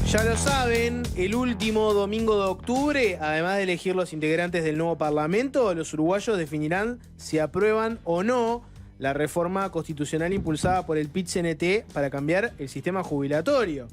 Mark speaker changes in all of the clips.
Speaker 1: Ya lo saben, el último domingo de octubre, además de elegir los integrantes del nuevo Parlamento, los uruguayos definirán si aprueban o no la reforma constitucional impulsada por el PIT-CNT para cambiar el sistema jubilatorio.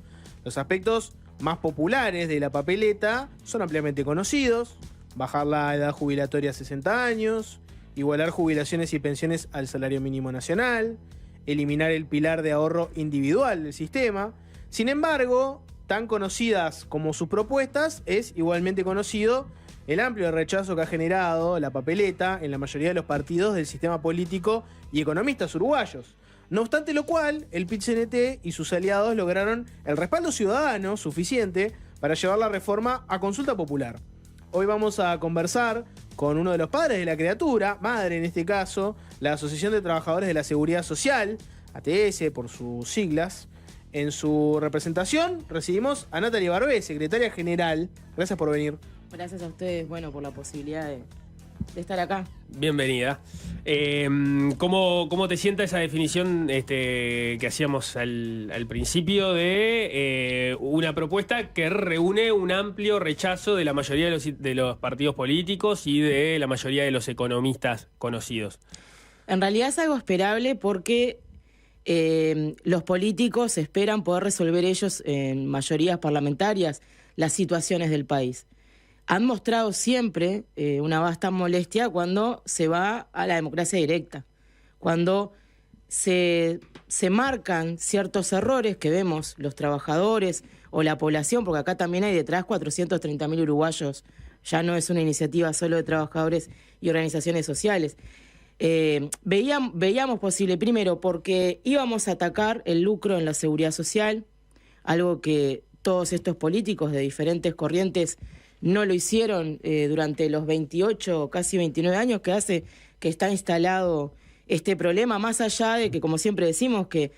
Speaker 1: Los aspectos más populares de la papeleta son ampliamente conocidos: bajar la edad jubilatoria a 60 años, igualar jubilaciones y pensiones al salario mínimo nacional, eliminar el pilar de ahorro individual del sistema. Sin embargo, tan conocidas como sus propuestas, es igualmente conocido el amplio rechazo que ha generado la papeleta en la mayoría de los partidos del sistema político y economistas uruguayos. No obstante lo cual, el PIT-CNT y sus aliados lograron el respaldo ciudadano suficiente para llevar la reforma a consulta popular. Hoy vamos a conversar con uno de los padres de la criatura, madre en este caso, la Asociación de Trabajadores de la Seguridad Social, ATS por sus siglas. En su representación recibimos a Natalia Barbé, secretaria general. Gracias por venir.
Speaker 2: Gracias a ustedes, por la posibilidad de estar acá.
Speaker 3: Bienvenida. ¿Cómo te sienta esa definición que hacíamos al principio de una propuesta que reúne un amplio rechazo de la mayoría de los partidos políticos y de la mayoría de los economistas conocidos?
Speaker 2: En realidad es algo esperable porque los políticos esperan poder resolver ellos en mayorías parlamentarias las situaciones del país. Han mostrado siempre una vasta molestia cuando se va a la democracia directa, cuando se marcan ciertos errores que vemos los trabajadores o la población, porque acá también hay detrás 430.000 uruguayos, ya no es una iniciativa solo de trabajadores y organizaciones sociales. Veíamos posible, primero, porque íbamos a atacar el lucro en la seguridad social, algo que todos estos políticos de diferentes corrientes no lo hicieron durante los 28, casi 29 años que hace que está instalado este problema, más allá de que, como siempre decimos, que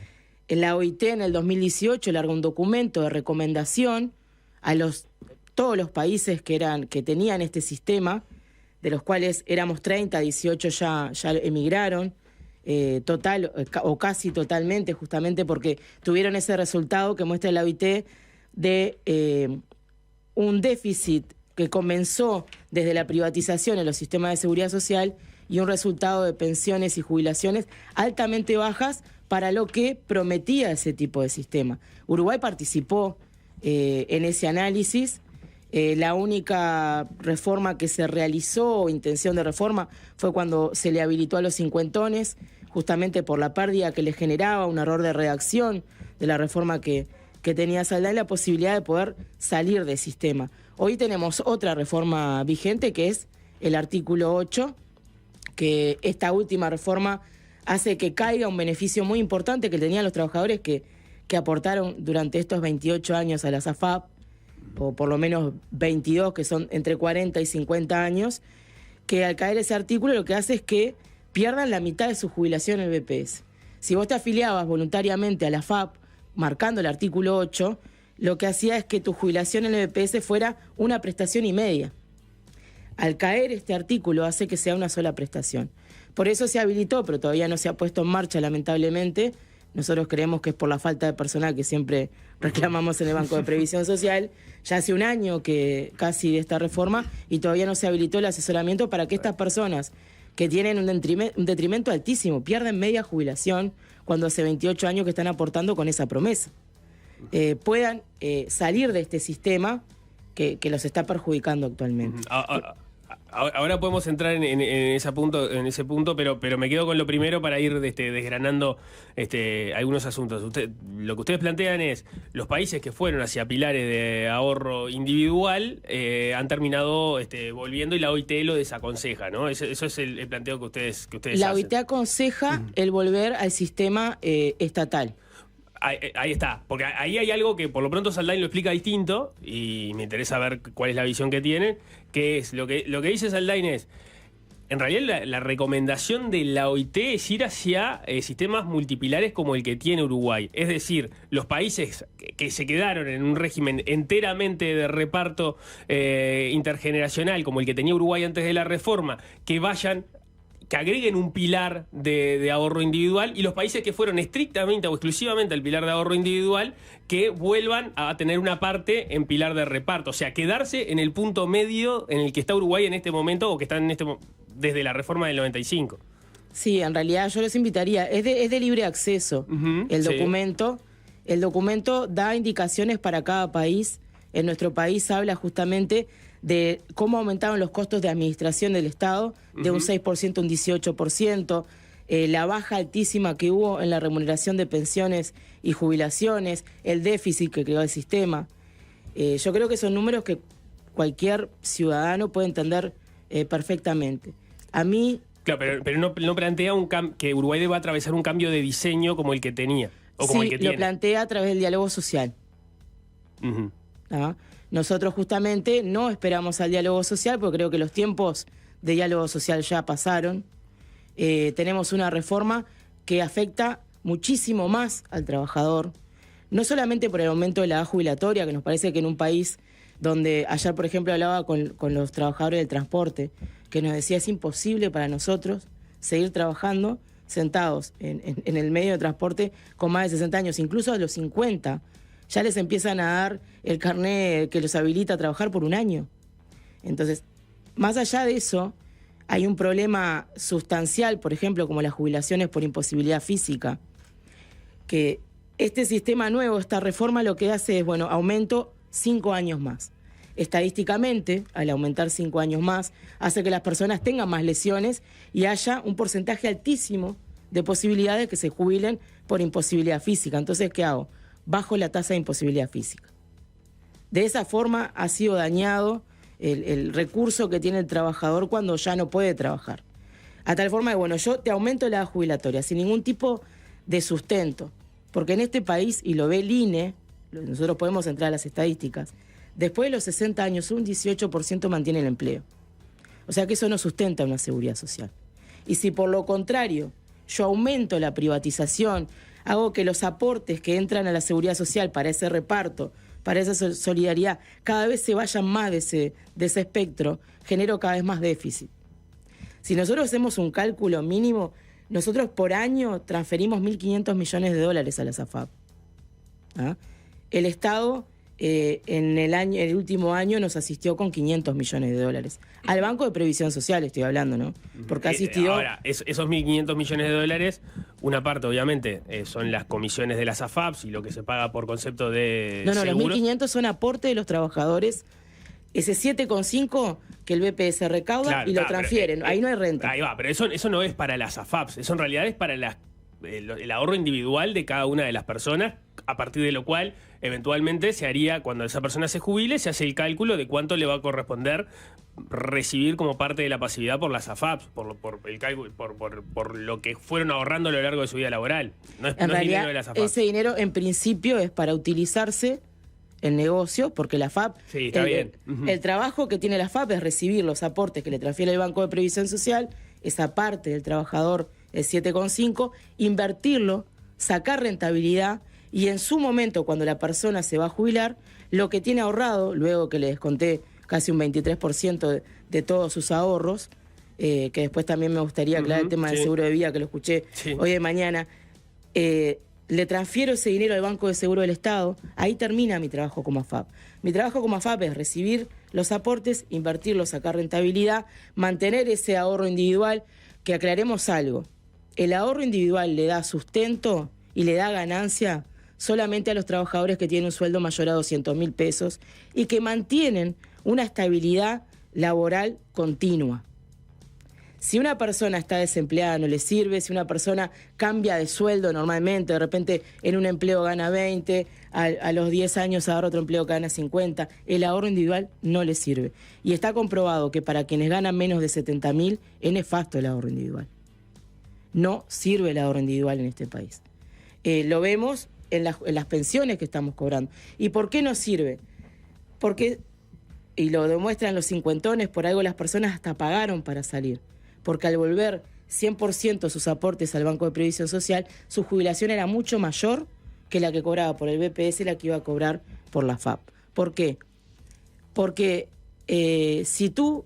Speaker 2: la OIT en el 2018 largó un documento de recomendación a todos los países que tenían este sistema, de los cuales éramos 30, 18 ya emigraron, total o casi totalmente, justamente porque tuvieron ese resultado que muestra la OIT de un déficit que comenzó desde la privatización en los sistemas de seguridad social y un resultado de pensiones y jubilaciones altamente bajas para lo que prometía ese tipo de sistema. Uruguay participó en ese análisis. La única reforma que se realizó, o intención de reforma, fue cuando se le habilitó a los cincuentones, justamente por la pérdida que le generaba, un error de redacción de la reforma que tenía Saldaña, la posibilidad de poder salir del sistema. Hoy tenemos otra reforma vigente, que es el artículo 8, que esta última reforma hace que caiga un beneficio muy importante que tenían los trabajadores que aportaron durante estos 28 años a la SAFAP, o por lo menos 22, que son entre 40 y 50 años, que al caer ese artículo lo que hace es que pierdan la mitad de su jubilación en el BPS. Si vos te afiliabas voluntariamente a la FAP, marcando el artículo 8, lo que hacía es que tu jubilación en el BPS fuera una prestación y media. Al caer este artículo hace que sea una sola prestación. Por eso se habilitó, pero todavía no se ha puesto en marcha, lamentablemente. Nosotros creemos que es por la falta de personal que siempre reclamamos en el Banco de Previsión Social. Ya hace un año que casi de esta reforma y todavía no se habilitó el asesoramiento para que estas personas que tienen un detrimento altísimo, pierden media jubilación cuando hace 28 años que están aportando con esa promesa, puedan salir de este sistema que los está perjudicando actualmente.
Speaker 3: Ahora podemos entrar en ese punto, pero me quedo con lo primero para ir desgranando algunos asuntos. Lo que ustedes plantean es, los países que fueron hacia pilares de ahorro individual han terminado volviendo, y la OIT lo desaconseja, ¿no? Eso es el planteo que ustedes
Speaker 2: La
Speaker 3: hacen.
Speaker 2: OIT aconseja el volver al sistema estatal.
Speaker 3: Ahí está, porque ahí hay algo que por lo pronto Saldaña lo explica distinto y me interesa ver cuál es la visión que tienen, que es lo que dice Saldaña es, en realidad la recomendación de la OIT es ir hacia sistemas multipilares como el que tiene Uruguay, es decir, los países que se quedaron en un régimen enteramente de reparto intergeneracional como el que tenía Uruguay antes de la reforma, que vayan que agreguen un pilar de ahorro individual, y los países que fueron estrictamente o exclusivamente al pilar de ahorro individual, que vuelvan a tener una parte en pilar de reparto. O sea, quedarse en el punto medio en el que está Uruguay en este momento, o que está desde la reforma del 95.
Speaker 2: Sí, en realidad yo los invitaría. Es de libre acceso el documento. El documento da indicaciones para cada país. En nuestro país habla justamente de cómo aumentaron los costos de administración del Estado, de un 6% a un 18%, la baja altísima que hubo en la remuneración de pensiones y jubilaciones, el déficit que creó el sistema. Yo creo que son números que cualquier ciudadano puede entender perfectamente. A mí...
Speaker 3: Claro, pero no plantea que Uruguay deba atravesar un cambio de diseño como el que tenía, o como el que tiene.
Speaker 2: Lo plantea a través del diálogo social. ¿Ah? Nosotros justamente no esperamos al diálogo social porque creo que los tiempos de diálogo social ya pasaron. Tenemos una reforma que afecta muchísimo más al trabajador, no solamente por el aumento de la edad jubilatoria, que nos parece que en un país donde ayer, por ejemplo, hablaba con los trabajadores del transporte, que nos decía es imposible para nosotros seguir trabajando sentados en el medio de transporte con más de 60 años, incluso a los 50. Ya les empiezan a dar el carnet que los habilita a trabajar por un año. Entonces, más allá de eso, hay un problema sustancial, por ejemplo, como las jubilaciones por imposibilidad física, que este sistema nuevo, esta reforma, lo que hace es, bueno, aumento 5 años más. Estadísticamente, al aumentar 5 años más, hace que las personas tengan más lesiones y haya un porcentaje altísimo de posibilidades de que se jubilen por imposibilidad física. Entonces, ¿qué hago? Bajo la tasa de imposibilidad física. De esa forma ha sido dañado el recurso que tiene el trabajador cuando ya no puede trabajar. A tal forma de, bueno, yo te aumento la edad jubilatoria sin ningún tipo de sustento, porque en este país, y lo ve el INE, nosotros podemos entrar a las estadísticas, después de los 60 años un 18% mantiene el empleo. O sea que eso no sustenta una seguridad social. Y si por lo contrario yo aumento la privatización, hago que los aportes que entran a la seguridad social para ese reparto, para esa solidaridad, cada vez se vayan más de ese espectro, genero cada vez más déficit. Si nosotros hacemos un cálculo mínimo, nosotros por año transferimos 1.500 millones de dólares a las AFAP. ¿Ah? El Estado en el último año nos asistió con 500 millones de dólares. Al Banco de Previsión Social estoy hablando, ¿no? Porque asistió...
Speaker 3: Ahora, esos 1.500 millones de dólares, una parte obviamente son las comisiones de las AFAPs y lo que se paga por concepto de
Speaker 2: No,
Speaker 3: seguros.
Speaker 2: Los 1.500 son aporte de los trabajadores. Ese 7,5 que el BPS recauda, claro, y lo transfieren. Ahí no hay renta.
Speaker 3: Ahí va, pero eso no es para las AFAPs. Eso en realidad es para el ahorro individual de cada una de las personas, a partir de lo cual eventualmente se haría, cuando esa persona se jubile, se hace el cálculo de cuánto le va a corresponder recibir como parte de la pasividad por las AFAPs, por el cálculo, por lo que fueron ahorrando a lo largo de su vida laboral. No es dinero de las AFAPs.
Speaker 2: Ese dinero en principio es para utilizarse en negocio, porque la AFAP,
Speaker 3: sí, está bien.
Speaker 2: El trabajo que tiene la AFAP es recibir los aportes que le transfiere el Banco de Previsión Social, esa parte del trabajador, el 7,5, invertirlo, sacar rentabilidad, y en su momento, cuando la persona se va a jubilar, lo que tiene ahorrado, luego que le desconté casi un 23% de todos sus ahorros, que después también me gustaría aclarar el tema del seguro de vida, que lo escuché hoy de mañana, le transfiero ese dinero al Banco de Seguro del Estado. Ahí termina mi trabajo como AFAP. Mi trabajo como AFAP es recibir los aportes, invertirlos, sacar rentabilidad, mantener ese ahorro individual, que aclaremos algo. El ahorro individual le da sustento y le da ganancia solamente a los trabajadores que tienen un sueldo mayor a 200.000 pesos y que mantienen una estabilidad laboral continua. Si una persona está desempleada no le sirve, si una persona cambia de sueldo normalmente, de repente en un empleo gana 20, a los 10 años agarra otro empleo que gana 50, el ahorro individual no le sirve. Y está comprobado que para quienes ganan menos de 70.000 es nefasto el ahorro individual. No sirve el ahorro individual en este país. Lo vemos en las pensiones que estamos cobrando. ¿Y por qué no sirve? Porque, y lo demuestran los cincuentones, por algo las personas hasta pagaron para salir. Porque al volver 100% sus aportes al Banco de Previsión Social, su jubilación era mucho mayor que la que cobraba por el BPS y la que iba a cobrar por la AFAP. ¿Por qué? Porque si tú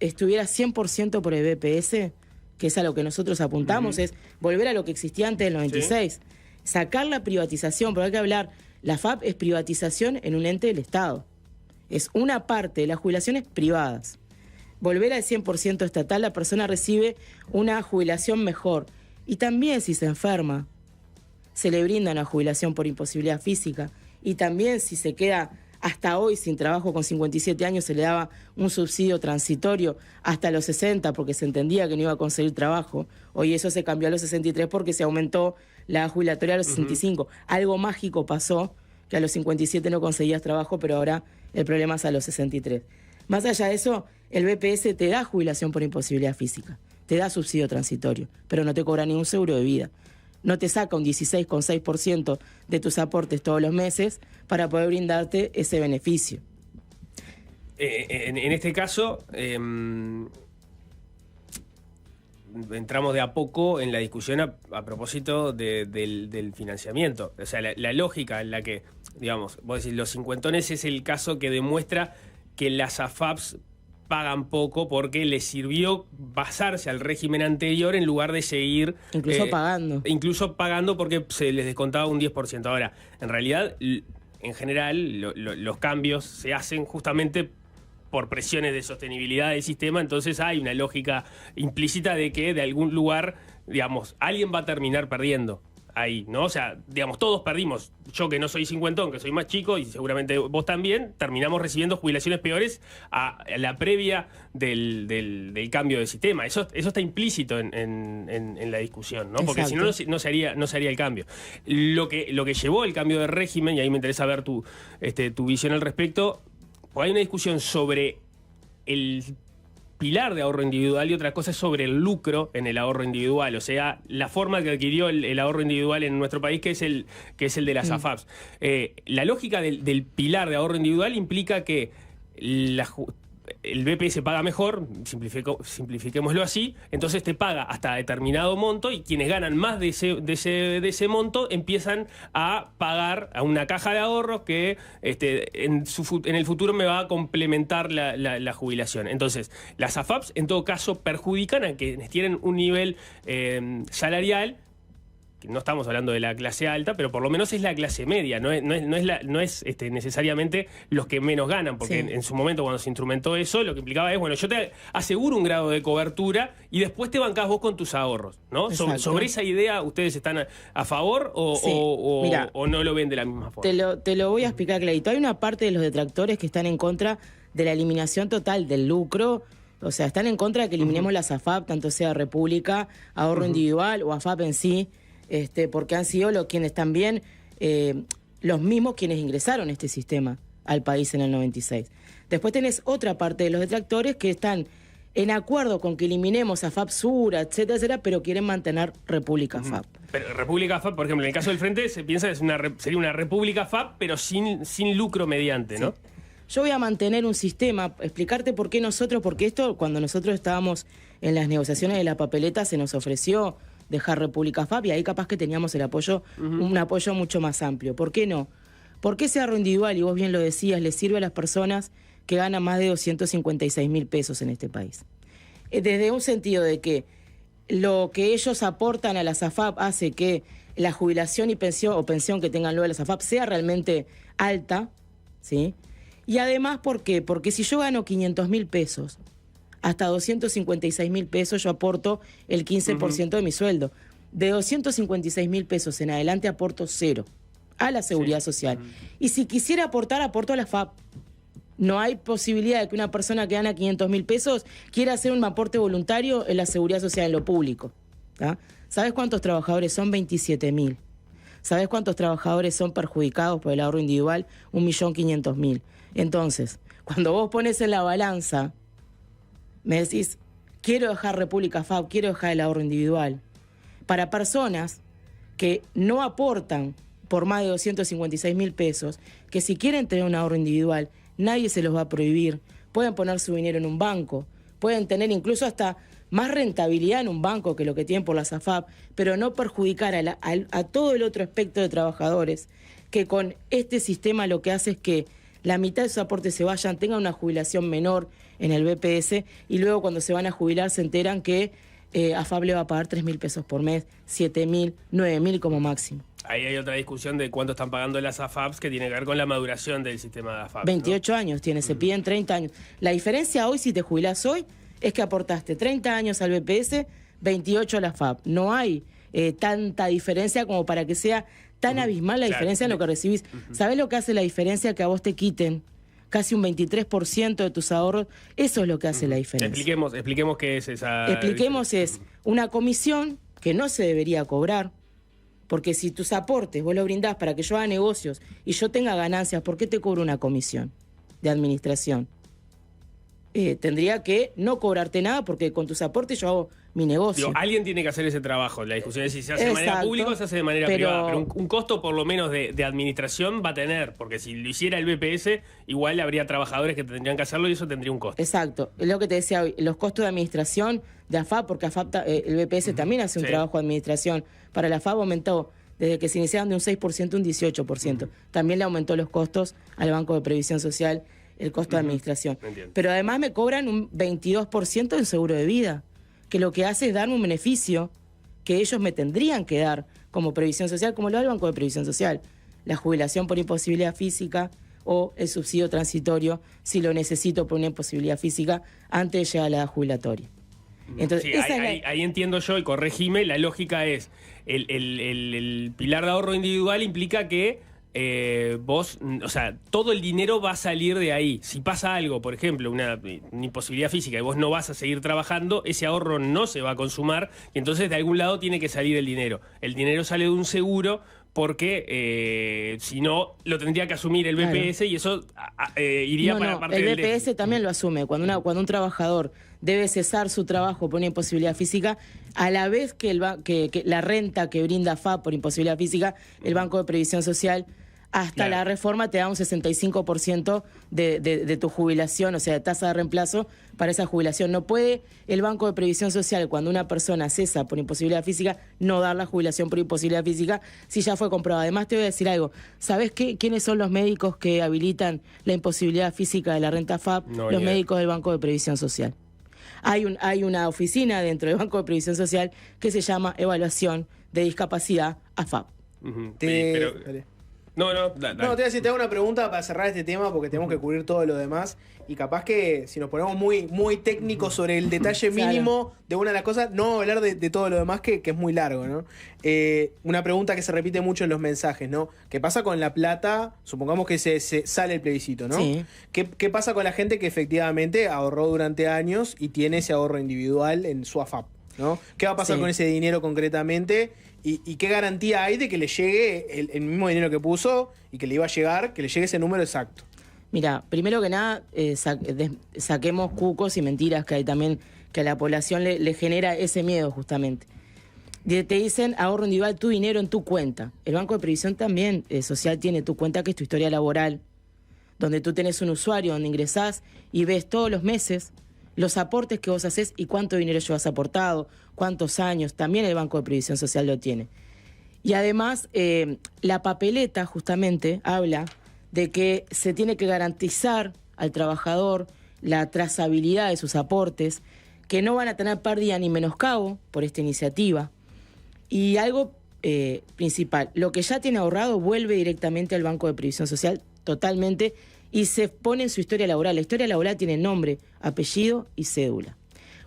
Speaker 2: estuvieras 100% por el BPS, que es a lo que nosotros apuntamos, es volver a lo que existía antes del 96. Sí. Sacar la privatización, porque hay que hablar, la AFAP es privatización en un ente del Estado. Es una parte de las jubilaciones privadas. Volver al 100% estatal, la persona recibe una jubilación mejor. Y también si se enferma, se le brinda una jubilación por imposibilidad física. Y también si se queda hasta hoy sin trabajo con 57 años, se le daba un subsidio transitorio hasta los 60 porque se entendía que no iba a conseguir trabajo. Hoy eso se cambió a los 63 porque se aumentó la jubilatoria a los 65. Algo mágico pasó, que a los 57 no conseguías trabajo, pero ahora el problema es a los 63. Más allá de eso, el BPS te da jubilación por imposibilidad física, te da subsidio transitorio, pero no te cobra ningún seguro de vida. No te saca un 16,6% de tus aportes todos los meses para poder brindarte ese beneficio.
Speaker 3: En este caso, entramos de a poco en la discusión a propósito del financiamiento. O sea, la lógica en la que, digamos, vos decís, los cincuentones es el caso que demuestra que las AFAPs pagan poco porque les sirvió basarse al régimen anterior en lugar de seguir...
Speaker 2: Incluso pagando.
Speaker 3: Incluso pagando porque se les descontaba un 10%. Ahora, en realidad, en general, los cambios se hacen justamente por presiones de sostenibilidad del sistema, entonces hay una lógica implícita de que de algún lugar, digamos, alguien va a terminar perdiendo ahí, ¿no? O sea, digamos, todos perdimos. Yo que no soy cincuentón, que soy más chico, y seguramente vos también, terminamos recibiendo jubilaciones peores a la previa del cambio de sistema. Eso está implícito en la discusión, ¿no? Porque si no, no se haría el cambio. Lo que llevó el cambio de régimen, y ahí me interesa ver tu visión al respecto, pues hay una discusión sobre el pilar de ahorro individual y otra cosa es sobre el lucro en el ahorro individual, o sea, la forma que adquirió el ahorro individual en nuestro país, que es el de las AFAPs. La lógica del pilar de ahorro individual implica que el BPS paga mejor, simplifiquémoslo así, entonces te paga hasta determinado monto y quienes ganan más de ese monto empiezan a pagar a una caja de ahorros que en el futuro me va a complementar la jubilación. Entonces, las AFAPs en todo caso perjudican a quienes tienen un nivel salarial, que no estamos hablando de la clase alta, pero por lo menos es la clase media, no es necesariamente los que menos ganan, porque en su momento cuando se instrumentó eso, lo que implicaba es, bueno, yo te aseguro un grado de cobertura y después te bancás vos con tus ahorros, ¿no? Sobre esa idea, ¿ustedes están a favor o no lo ven de la misma forma?
Speaker 2: Te lo voy a explicar clarito. Hay una parte de los detractores que están en contra de la eliminación total del lucro. O sea, están en contra de que eliminemos las AFAP, tanto sea República, Ahorro Individual o AFAP en sí, porque han sido quienes también, los mismos quienes ingresaron este sistema al país en el 96. Después tenés otra parte de los detractores que están en acuerdo con que eliminemos AFAP Sura, etcétera, etcétera, pero quieren mantener República AFAP.
Speaker 3: Pero República AFAP, por ejemplo, en el caso del Frente se piensa que sería una República AFAP, pero sin lucro mediante, ¿no?
Speaker 2: Sí. Yo voy a mantener un sistema, explicarte por qué porque esto, cuando nosotros estábamos en las negociaciones de la papeleta, se nos ofreció dejar República AFAP y ahí capaz que teníamos el apoyo, un apoyo mucho más amplio. ¿Por qué no? Porque ese ahorro individual, y vos bien lo decías, le sirve a las personas que ganan más de 256.000 pesos en este país. Desde un sentido de que lo que ellos aportan a las AFAP hace que la jubilación y pensión que tengan luego las AFAP sea realmente alta, ¿sí? Y además, ¿por qué? Porque si yo gano 500.000 pesos, hasta 256.000 pesos yo aporto el 15% de mi sueldo. De 256.000 pesos en adelante aporto 0 a la Seguridad Social. Y si quisiera aportar, aporto a la FAP. No hay posibilidad de que una persona que gana 500.000 pesos quiera hacer un aporte voluntario en la Seguridad Social, en lo público. ¿Tá? ¿Sabes cuántos trabajadores son? 27.000. ¿Sabes cuántos trabajadores son perjudicados por el ahorro individual? 1.500.000. Entonces, cuando vos pones en la balanza, me decís, quiero dejar República FAP, quiero dejar el ahorro individual. Para personas que no aportan por más de 256.000 pesos, que si quieren tener un ahorro individual, nadie se los va a prohibir. Pueden poner su dinero en un banco, pueden tener incluso hasta más rentabilidad en un banco que lo que tienen por las AFAP, pero no perjudicar a todo el otro espectro de trabajadores, que con este sistema lo que hace es que la mitad de sus aportes se vayan, tengan una jubilación menor en el BPS y luego cuando se van a jubilar se enteran que AFAP le va a pagar 3.000 pesos por mes, 7.000, 9.000 como máximo.
Speaker 3: Ahí hay otra discusión de cuánto están pagando las AFAPs que tiene que ver con la maduración del sistema de AFAP.
Speaker 2: 28 años tiene, se piden 30 años. La diferencia hoy, si te jubilás hoy, es que aportaste 30 años al BPS, 28 a la AFAP. No hay tanta diferencia como para que sea tan abismal la diferencia en lo que recibís. ¿Sabés lo que hace la diferencia? Que a vos te quiten casi un 23% de tus ahorros. Eso es lo que hace la diferencia.
Speaker 3: Expliquemos qué es esa...
Speaker 2: Expliquemos, es una comisión que no se debería cobrar, porque si tus aportes vos lo brindás para que yo haga negocios y yo tenga ganancias, ¿por qué te cobro una comisión de administración? Tendría que no cobrarte nada porque con tus aportes yo hago mi negocio.
Speaker 3: Digo, alguien tiene que hacer ese trabajo. La discusión es si se hace de manera pública o se hace de manera privada. Pero un costo por lo menos de administración va a tener, porque si lo hiciera el BPS, igual habría trabajadores que tendrían que hacerlo y eso tendría un costo.
Speaker 2: Exacto. Es lo que te decía hoy, los costos de administración de AFAP, porque AFAP, el BPS también hace un trabajo de administración. Para la AFAP aumentó desde que se iniciaron de un 6% a un 18%. También le aumentó los costos al Banco de Previsión Social, el costo de administración. Pero además me cobran un 22% en seguro de vida, que lo que hace es darme un beneficio que ellos me tendrían que dar como previsión social, como lo da el Banco de Previsión Social. La jubilación por imposibilidad física o el subsidio transitorio si lo necesito por una imposibilidad física antes de llegar a la edad jubilatoria. Entonces,
Speaker 3: sí, ahí entiendo yo, y corregime, la lógica es, el pilar de ahorro individual implica que vos, o sea, todo el dinero va a salir de ahí. Si pasa algo, por ejemplo, una imposibilidad física y vos no vas a seguir trabajando, ese ahorro no se va a consumar y entonces de algún lado tiene que salir el dinero. El dinero sale de un seguro porque si no, lo tendría que asumir el BPS y eso iría para parte del
Speaker 2: BPS también lo asume. Cuando un trabajador debe cesar su trabajo por una imposibilidad física, a la vez que la renta que brinda FAP por imposibilidad física, el Banco de Previsión Social, hasta la reforma te da un 65% de tu jubilación, o sea, de tasa de reemplazo para esa jubilación. No puede el Banco de Previsión Social, cuando una persona cesa por imposibilidad física, no dar la jubilación por imposibilidad física si ya fue comprobado. Además, te voy a decir algo. ¿Sabés quiénes son los médicos que habilitan la imposibilidad física de la renta FAP? Los médicos del Banco de Previsión Social. Hay una oficina dentro del Banco de Previsión Social que se llama Evaluación de Discapacidad AFAP.
Speaker 3: No,
Speaker 1: te voy a decir, te hago una pregunta para cerrar este tema porque tenemos que cubrir todo lo demás y capaz que si nos ponemos muy técnicos sobre el detalle mínimo de una de las cosas, no vamos a hablar de todo lo demás que es muy largo, ¿no? Una pregunta que se repite mucho en los mensajes, ¿no? ¿Qué pasa con la plata? Supongamos que se sale el plebiscito, ¿no? Sí. ¿Qué pasa con la gente que efectivamente ahorró durante años y tiene ese ahorro individual en su AFAP, ¿no? ¿Qué va a pasar con ese dinero concretamente? ¿Y qué garantía hay de que le llegue el mismo dinero que puso y que le iba a llegar, que le llegue ese número exacto?
Speaker 2: Mira, primero que nada, saquemos cucos y mentiras que hay también, que a la población le genera ese miedo justamente. Te dicen ahorro individual, tu dinero en tu cuenta. El Banco de Previsión también Social tiene tu cuenta, que es tu historia laboral, donde tú tenés un usuario donde ingresás y ves todos los meses los aportes que vos hacés y cuánto dinero llevas aportado, cuántos años. También el Banco de Previsión Social lo tiene. Y además, la papeleta justamente habla de que se tiene que garantizar al trabajador la trazabilidad de sus aportes, que no van a tener pérdida ni menoscabo por esta iniciativa. Y algo principal, lo que ya tiene ahorrado vuelve directamente al Banco de Previsión Social totalmente y se pone en su historia laboral. La historia laboral tiene nombre, apellido y cédula.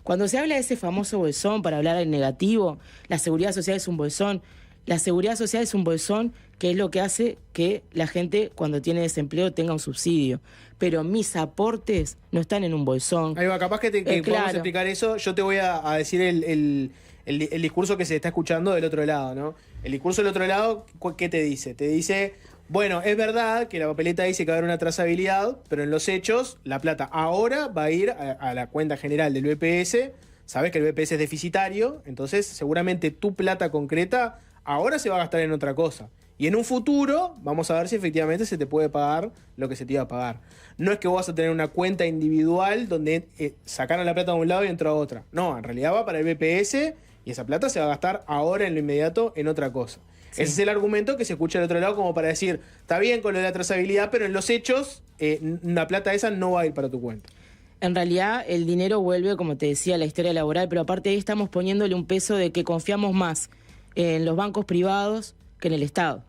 Speaker 2: Cuando se habla de ese famoso bolsón, para hablar en negativo, la seguridad social es un bolsón. La seguridad social es un bolsón que es lo que hace que la gente cuando tiene desempleo tenga un subsidio. Pero mis aportes no están en un bolsón.
Speaker 1: Ahí va, capaz que podemos explicar eso. Yo te voy a decir el discurso que se está escuchando del otro lado, ¿no? El discurso del otro lado, ¿qué te dice? Te dice, bueno, es verdad que la papeleta dice que va a haber una trazabilidad, pero en los hechos la plata ahora va a ir a la cuenta general del BPS. Sabes que el BPS es deficitario, entonces seguramente tu plata concreta ahora se va a gastar en otra cosa. Y en un futuro vamos a ver si efectivamente se te puede pagar lo que se te iba a pagar. No es que vos vas a tener una cuenta individual donde sacaron la plata de un lado y entró a otra. No, en realidad va para el BPS y esa plata se va a gastar ahora en lo inmediato en otra cosa. Sí. Ese es el argumento que se escucha del otro lado como para decir, está bien con lo de la trazabilidad, pero en los hechos la plata esa no va a ir para tu cuenta.
Speaker 2: en realidad el dinero vuelve, como te decía, a la historia laboral, pero aparte de ahí estamos poniéndole un peso de que confiamos más en los bancos privados que en el Estado.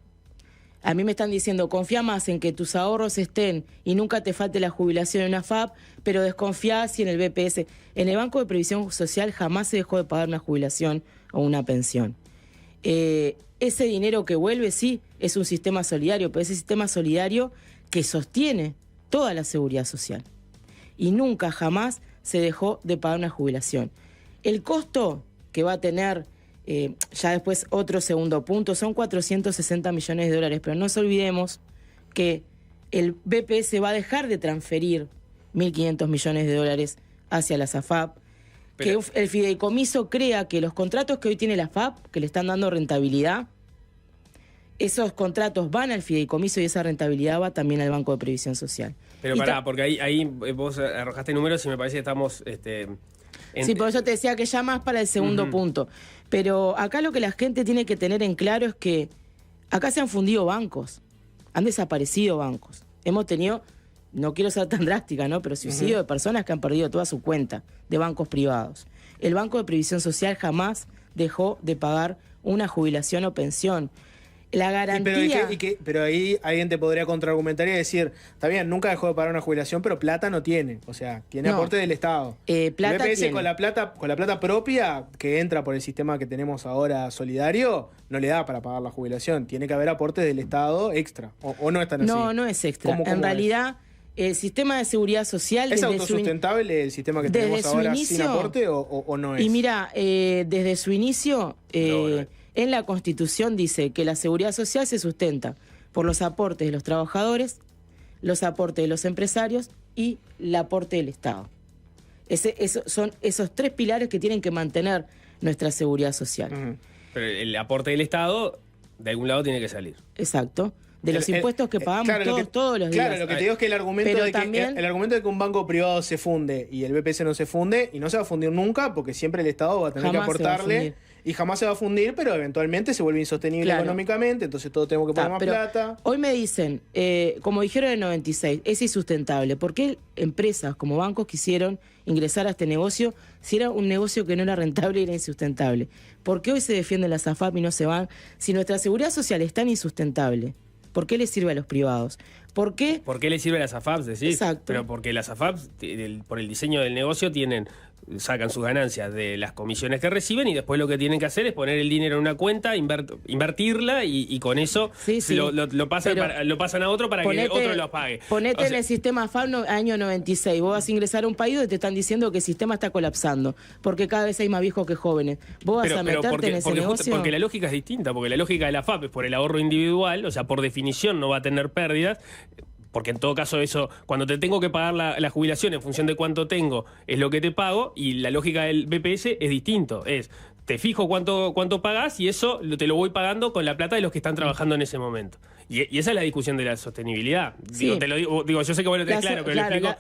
Speaker 2: A mí me están diciendo, confía más en que tus ahorros estén y nunca te falte la jubilación en una FAP, pero desconfía si en el BPS. En el Banco de Previsión Social jamás se dejó de pagar una jubilación o una pensión. Ese dinero que vuelve, sí, es un sistema solidario, pero es ese sistema solidario que sostiene toda la seguridad social. Y nunca, jamás se dejó de pagar una jubilación. El costo que va a tener, ya después otro segundo punto, son 460 millones de dólares, pero no nos olvidemos que el BPS va a dejar de transferir 1.500 millones de dólares hacia las AFAP, que el fideicomiso crea que los contratos que hoy tiene la AFAP, que le están dando rentabilidad, esos contratos van al fideicomiso y esa rentabilidad va también al Banco de Previsión Social.
Speaker 3: Pero pará, porque ahí vos arrojaste números y me parece que estamos...
Speaker 2: Sí, por eso te decía que ya más para el segundo punto. Pero acá lo que la gente tiene que tener en claro es que acá se han fundido bancos, han desaparecido bancos. Hemos tenido, no quiero ser tan drástica, ¿no? Pero suicidio de personas que han perdido toda su cuenta de bancos privados. El Banco de Previsión Social jamás dejó de pagar una jubilación o pensión. La garantía...
Speaker 1: Pero ahí alguien te podría contraargumentar y decir, está bien, nunca dejó de pagar una jubilación, pero plata no tiene. O sea, tiene aporte del Estado.
Speaker 2: Plata
Speaker 1: el BPS
Speaker 2: tiene.
Speaker 1: con la plata propia que entra por el sistema que tenemos ahora solidario, no le da para pagar la jubilación. Tiene que haber aportes del Estado extra. ¿O no es tan así?
Speaker 2: No es extra.
Speaker 1: ¿Cómo
Speaker 2: en realidad, el sistema de seguridad social...
Speaker 1: ¿Es autosustentable el sistema que tenemos ahora sin aporte o no es?
Speaker 2: Y mira, desde su inicio... En la Constitución dice que la seguridad social se sustenta por los aportes de los trabajadores, los aportes de los empresarios y el aporte del Estado. Son esos tres pilares que tienen que mantener nuestra seguridad social.
Speaker 3: Pero el aporte del Estado, de algún lado tiene que salir.
Speaker 2: Exacto. De los impuestos que pagamos todos los días.
Speaker 1: Claro, lo que te digo es que el argumento de que un banco privado se funde y el BPS no se funde, y no se va a fundir nunca, porque siempre el Estado va a tener que aportarle, y jamás se va a fundir, pero eventualmente se vuelve insostenible económicamente, entonces todos tenemos que poner más plata.
Speaker 2: Hoy me dicen, como dijeron en el 96, es insustentable. ¿Por qué empresas como bancos quisieron ingresar a este negocio si era un negocio que no era rentable y era insustentable? ¿Por qué hoy se defienden las AFAP y no se van? Si nuestra seguridad social es tan insustentable, ¿por qué le sirve a los privados? ¿Por qué?
Speaker 3: ¿Por qué le sirve a las AFAPs? Decís?
Speaker 2: Exacto.
Speaker 3: Pero porque las AFAPs, por el diseño del negocio, sacan sus ganancias de las comisiones que reciben y después lo que tienen que hacer es poner el dinero en una cuenta, invertirla y con eso lo pasan a otro para que otro lo pague.
Speaker 2: Ponete en el sistema AFAP año 96. Vos vas a ingresar a un país donde te están diciendo que el sistema está colapsando porque cada vez hay más viejos que jóvenes. Vos vas a meterte en ese negocio.
Speaker 3: Porque la lógica es distinta, porque la lógica de la AFAP es por el ahorro individual, o sea, por definición no va a tener pérdidas. Porque en todo caso eso, cuando te tengo que pagar la jubilación en función de cuánto tengo, es lo que te pago, y la lógica del BPS es distinto. Te fijo cuánto pagás y eso te lo voy pagando con la plata de los que están trabajando en ese momento. Y esa es la discusión de la sostenibilidad.
Speaker 2: Sí.
Speaker 3: Te lo digo, yo sé que vos lo tenés claro, pero lo explico.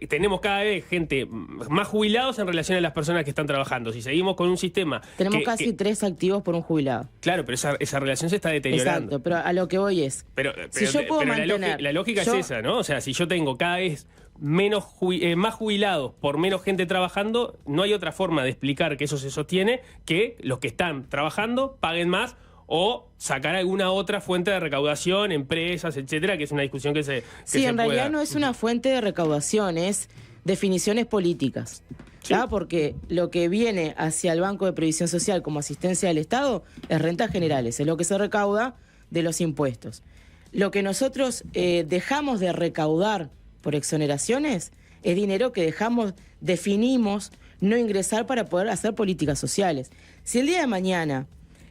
Speaker 3: Tenemos cada vez gente más jubilados en relación a las personas que están trabajando. Si seguimos con un sistema...
Speaker 2: Tenemos casi 3 activos por un jubilado.
Speaker 3: Claro, pero esa relación se está deteriorando.
Speaker 2: Exacto, pero a lo que voy es... si yo puedo mantener...
Speaker 3: La lógica es esa, ¿no? O sea, si yo tengo cada vez más jubilados por menos gente trabajando, no hay otra forma de explicar que eso se sostiene que los que están trabajando paguen más o sacar alguna otra fuente de recaudación, empresas, etcétera, que es una discusión que se
Speaker 2: en realidad no es una fuente de recaudación, es definiciones políticas. ¿Ya? Porque lo que viene hacia el Banco de Previsión Social como asistencia del Estado es rentas generales, es lo que se recauda de los impuestos. Lo que nosotros dejamos de recaudar por exoneraciones es dinero que definimos no ingresar para poder hacer políticas sociales. Si el día de mañana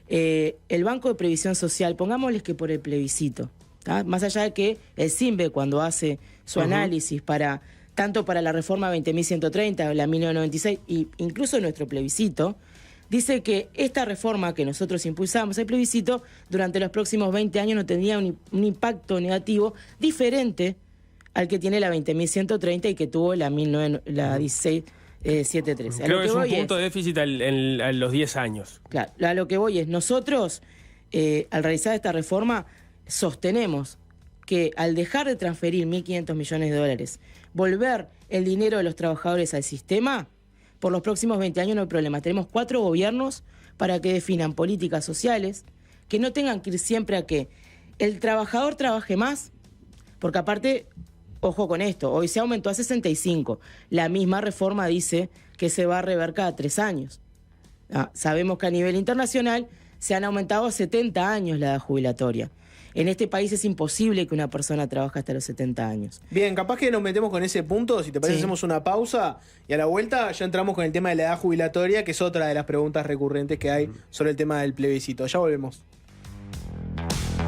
Speaker 2: el Banco de Previsión Social, pongámosles que por el plebiscito, ¿tá? Más allá de que el CIMBE cuando hace su análisis tanto para la reforma 20.130, la 1996 e incluso nuestro plebiscito, dice que esta reforma que nosotros impulsamos, el plebiscito, durante los próximos 20 años no tendría un impacto negativo diferente al que tiene la 20.130 y que tuvo la 16.713.
Speaker 3: Creo que es un punto de déficit a los 10 años.
Speaker 2: Claro, a lo que voy es, nosotros, al realizar esta reforma, sostenemos que al dejar de transferir 1.500 millones de dólares, volver el dinero de los trabajadores al sistema, por los próximos 20 años no hay problema. Tenemos 4 gobiernos para que definan políticas sociales, que no tengan que ir siempre a que el trabajador trabaje más, porque aparte, ojo con esto, hoy se aumentó a 65. La misma reforma dice que se va a rever cada 3 años. Sabemos que a nivel internacional se han aumentado a 70 años la edad jubilatoria. En este país es imposible que una persona trabaje hasta los 70 años.
Speaker 1: Bien, capaz que nos metemos con ese punto, si te parece hacemos una pausa y a la vuelta ya entramos con el tema de la edad jubilatoria, que es otra de las preguntas recurrentes que hay sobre el tema del plebiscito. Ya volvemos.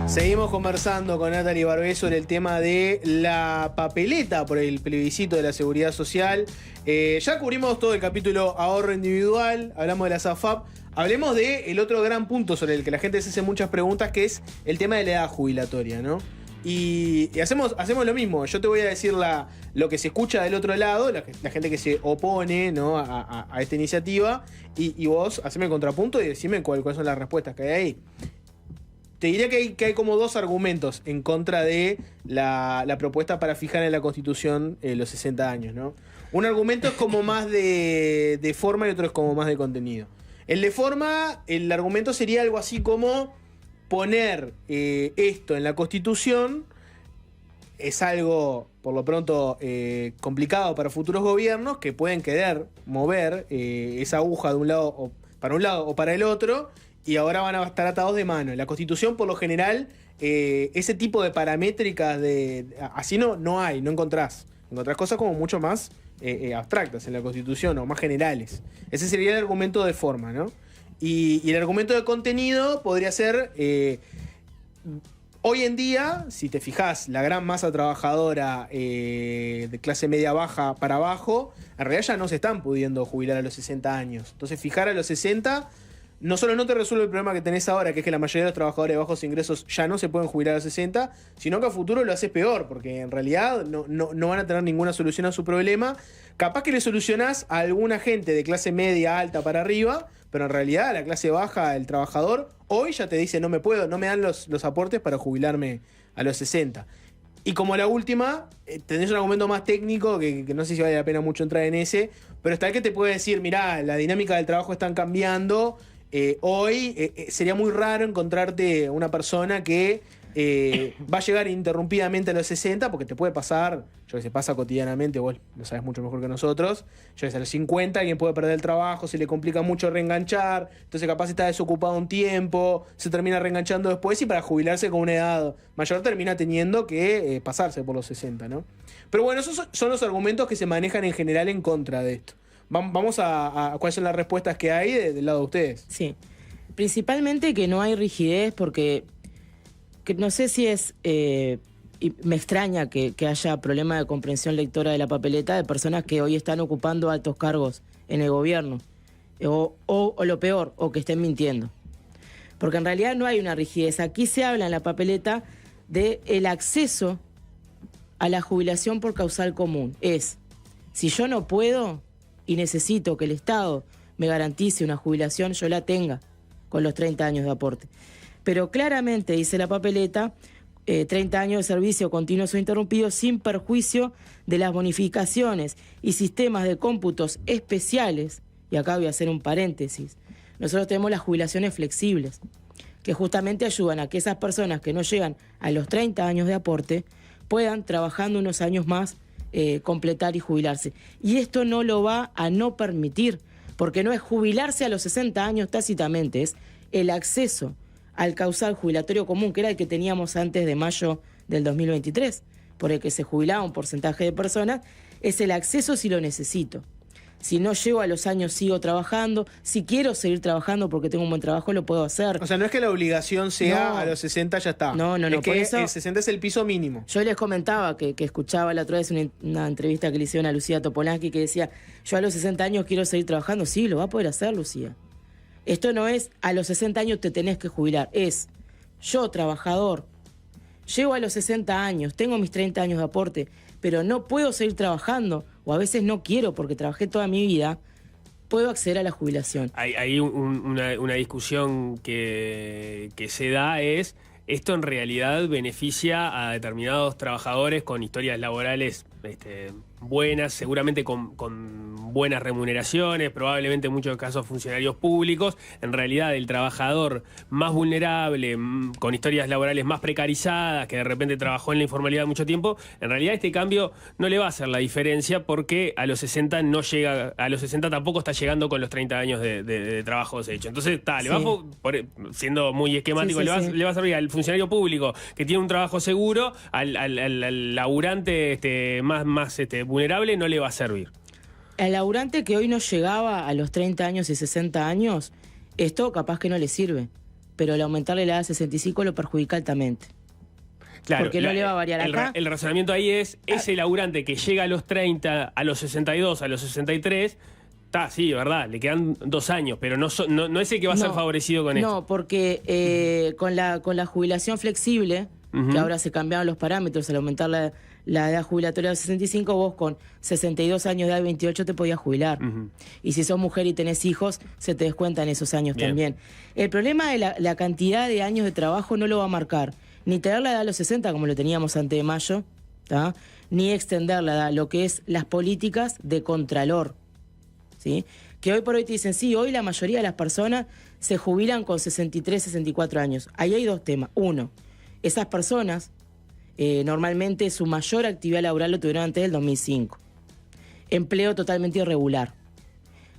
Speaker 1: Seguimos conversando con Natalie Barbé sobre el tema de la papeleta por el plebiscito de la Seguridad Social. Ya cubrimos todo el capítulo ahorro individual, hablamos de la SAFAP. Hablemos del otro gran punto sobre el que la gente se hace muchas preguntas, que es el tema de la edad jubilatoria, ¿no? Y hacemos lo mismo. Yo te voy a decir lo que se escucha del otro lado, la gente que se opone, ¿no? a esta iniciativa, y vos haceme el contrapunto y decime cuáles son las respuestas que hay ahí. Te diría que hay como 2 argumentos en contra de la propuesta para fijar en la Constitución los 60 años, ¿no? Un argumento es como más de forma y otro es como más de contenido. El de forma, el argumento sería algo así como poner esto en la Constitución es algo, por lo pronto, complicado para futuros gobiernos que pueden querer mover esa aguja de un lado o para el otro, y ahora van a estar atados de mano. En la Constitución, por lo general, ese tipo de paramétricas así no hay, no encontrás. Encontrás cosas como mucho más abstractas en la Constitución o más generales. Ese sería el argumento de forma, ¿no? Y el argumento de contenido podría ser, hoy en día, si te fijás, la gran masa trabajadora de clase media baja para abajo, en realidad ya no se están pudiendo jubilar a los 60 años. Entonces fijar a los 60... no solo no te resuelve el problema que tenés ahora, que es que la mayoría de los trabajadores de bajos ingresos ya no se pueden jubilar a los 60, sino que a futuro lo haces peor, porque en realidad no van a tener ninguna solución a su problema. Capaz que le solucionás a alguna gente de clase media alta para arriba, pero en realidad la clase baja, el trabajador, hoy ya te dice no me dan los aportes para jubilarme a los 60. Y como la última, tenés un argumento más técnico, que no sé si vale la pena mucho entrar en ese, pero está el que te puede decir, mirá, la dinámica del trabajo están cambiando. Hoy sería muy raro encontrarte una persona que va a llegar ininterrumpidamente a los 60, porque te puede pasar, yo que sé, pasa cotidianamente, vos lo sabes mucho mejor que nosotros, yo que sé, a los 50 alguien puede perder el trabajo, se le complica mucho reenganchar, entonces capaz está desocupado un tiempo, se termina reenganchando después y para jubilarse con una edad mayor termina teniendo que pasarse por los 60, ¿no? Pero bueno, esos son los argumentos que se manejan en general en contra de esto. Vamos a cuáles son las respuestas que hay del lado de ustedes.
Speaker 2: Sí, principalmente que no hay rigidez, porque que no sé si es... y me extraña que haya problema de comprensión lectora de la papeleta de personas que hoy están ocupando altos cargos en el gobierno. O lo peor, o que estén mintiendo. Porque en realidad no hay una rigidez. Aquí se habla en la papeleta de el acceso a la jubilación por causal común. Es, si yo no puedo y necesito que el Estado me garantice una jubilación, yo la tenga con los 30 años de aporte. Pero claramente dice la papeleta, 30 años de servicio continuos o interrumpidos sin perjuicio de las bonificaciones y sistemas de cómputos especiales. Y acá voy a hacer un paréntesis. Nosotros tenemos las jubilaciones flexibles, que justamente ayudan a que esas personas que no llegan a los 30 años de aporte puedan, trabajando unos años más, completar y jubilarse. Y esto no lo va a no permitir, porque no es jubilarse a los 60 años tácitamente, es el acceso al causal jubilatorio común, que era el que teníamos antes de mayo del 2023, por el que se jubilaba un porcentaje de personas, es el acceso si lo necesito. Si no llego a los años, sigo trabajando. Si quiero seguir trabajando porque tengo un buen trabajo, lo puedo hacer.
Speaker 1: O sea, no es que la obligación sea
Speaker 2: No.
Speaker 1: A los 60 ya está.
Speaker 2: No.
Speaker 1: Es que
Speaker 2: Por eso,
Speaker 1: el 60 es el piso mínimo.
Speaker 2: yo les comentaba que escuchaba la otra vez una entrevista que le hicieron a Lucía Topolansky que decía, yo a los 60 años quiero seguir trabajando. Sí, lo va a poder hacer, Lucía. Esto no es a los 60 años te tenés que jubilar. Es yo, trabajador, llego a los 60 años, tengo mis 30 años de aporte, pero no puedo seguir trabajando, o a veces no quiero porque trabajé toda mi vida, puedo acceder a la jubilación.
Speaker 3: Hay una discusión que se da es esto en realidad beneficia a determinados trabajadores con historias laborales buenas, seguramente con buenas remuneraciones, probablemente en muchos casos funcionarios públicos. En realidad el trabajador más vulnerable, con historias laborales más precarizadas, que de repente trabajó en la informalidad mucho tiempo, en realidad este cambio no le va a hacer la diferencia porque a los 60 no llega, a los 60 tampoco está llegando con los 30 años de trabajos hechos. Entonces, le va siendo muy esquemático, le va a servir al funcionario público que tiene un trabajo seguro, al laburante más vulnerable no le va a servir.
Speaker 2: Al laburante que hoy no llegaba a los 30 años y 60 años, esto capaz que no le sirve, pero al aumentarle la edad a 65 lo perjudica altamente.
Speaker 3: Claro,
Speaker 2: porque no le va a variar acá.
Speaker 3: El razonamiento ahí es, ese laburante que llega a los 30, a los 62, a los 63... sí, verdad, le quedan 2 años, pero no es el que va a ser favorecido con esto.
Speaker 2: No, porque con la jubilación flexible, que ahora se cambiaron los parámetros al aumentar la edad jubilatoria de 65, vos con 62 años de edad y 28 te podías jubilar. Y si sos mujer y tenés hijos, se te descuentan esos años también. El problema de la cantidad de años de trabajo no lo va a marcar ni tener la edad a los 60, como lo teníamos antes de mayo, ni extender la edad, lo que es las políticas de contralor. ¿Sí? Que hoy por hoy te dicen, sí, hoy la mayoría de las personas se jubilan con 63, 64 años. Ahí hay 2 temas. Uno, esas personas normalmente su mayor actividad laboral lo tuvieron antes del 2005. Empleo totalmente irregular.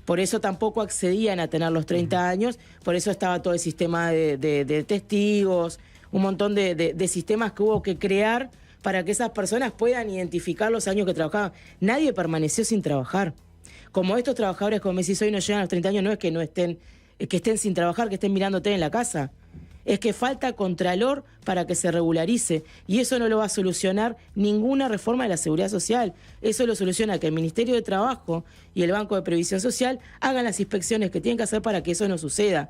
Speaker 2: Por eso tampoco accedían a tener los 30 años, por eso estaba todo el sistema de testigos, un montón de sistemas que hubo que crear para que esas personas puedan identificar los años que trabajaban. Nadie permaneció sin trabajar. Como estos trabajadores, como me decís hoy, no llegan a los 30 años, no es que no estén, que estén sin trabajar, que estén mirándote en la casa. Es que falta contralor para que se regularice. Y eso no lo va a solucionar ninguna reforma de la seguridad social. Eso lo soluciona que el Ministerio de Trabajo y el Banco de Previsión Social hagan las inspecciones que tienen que hacer para que eso no suceda.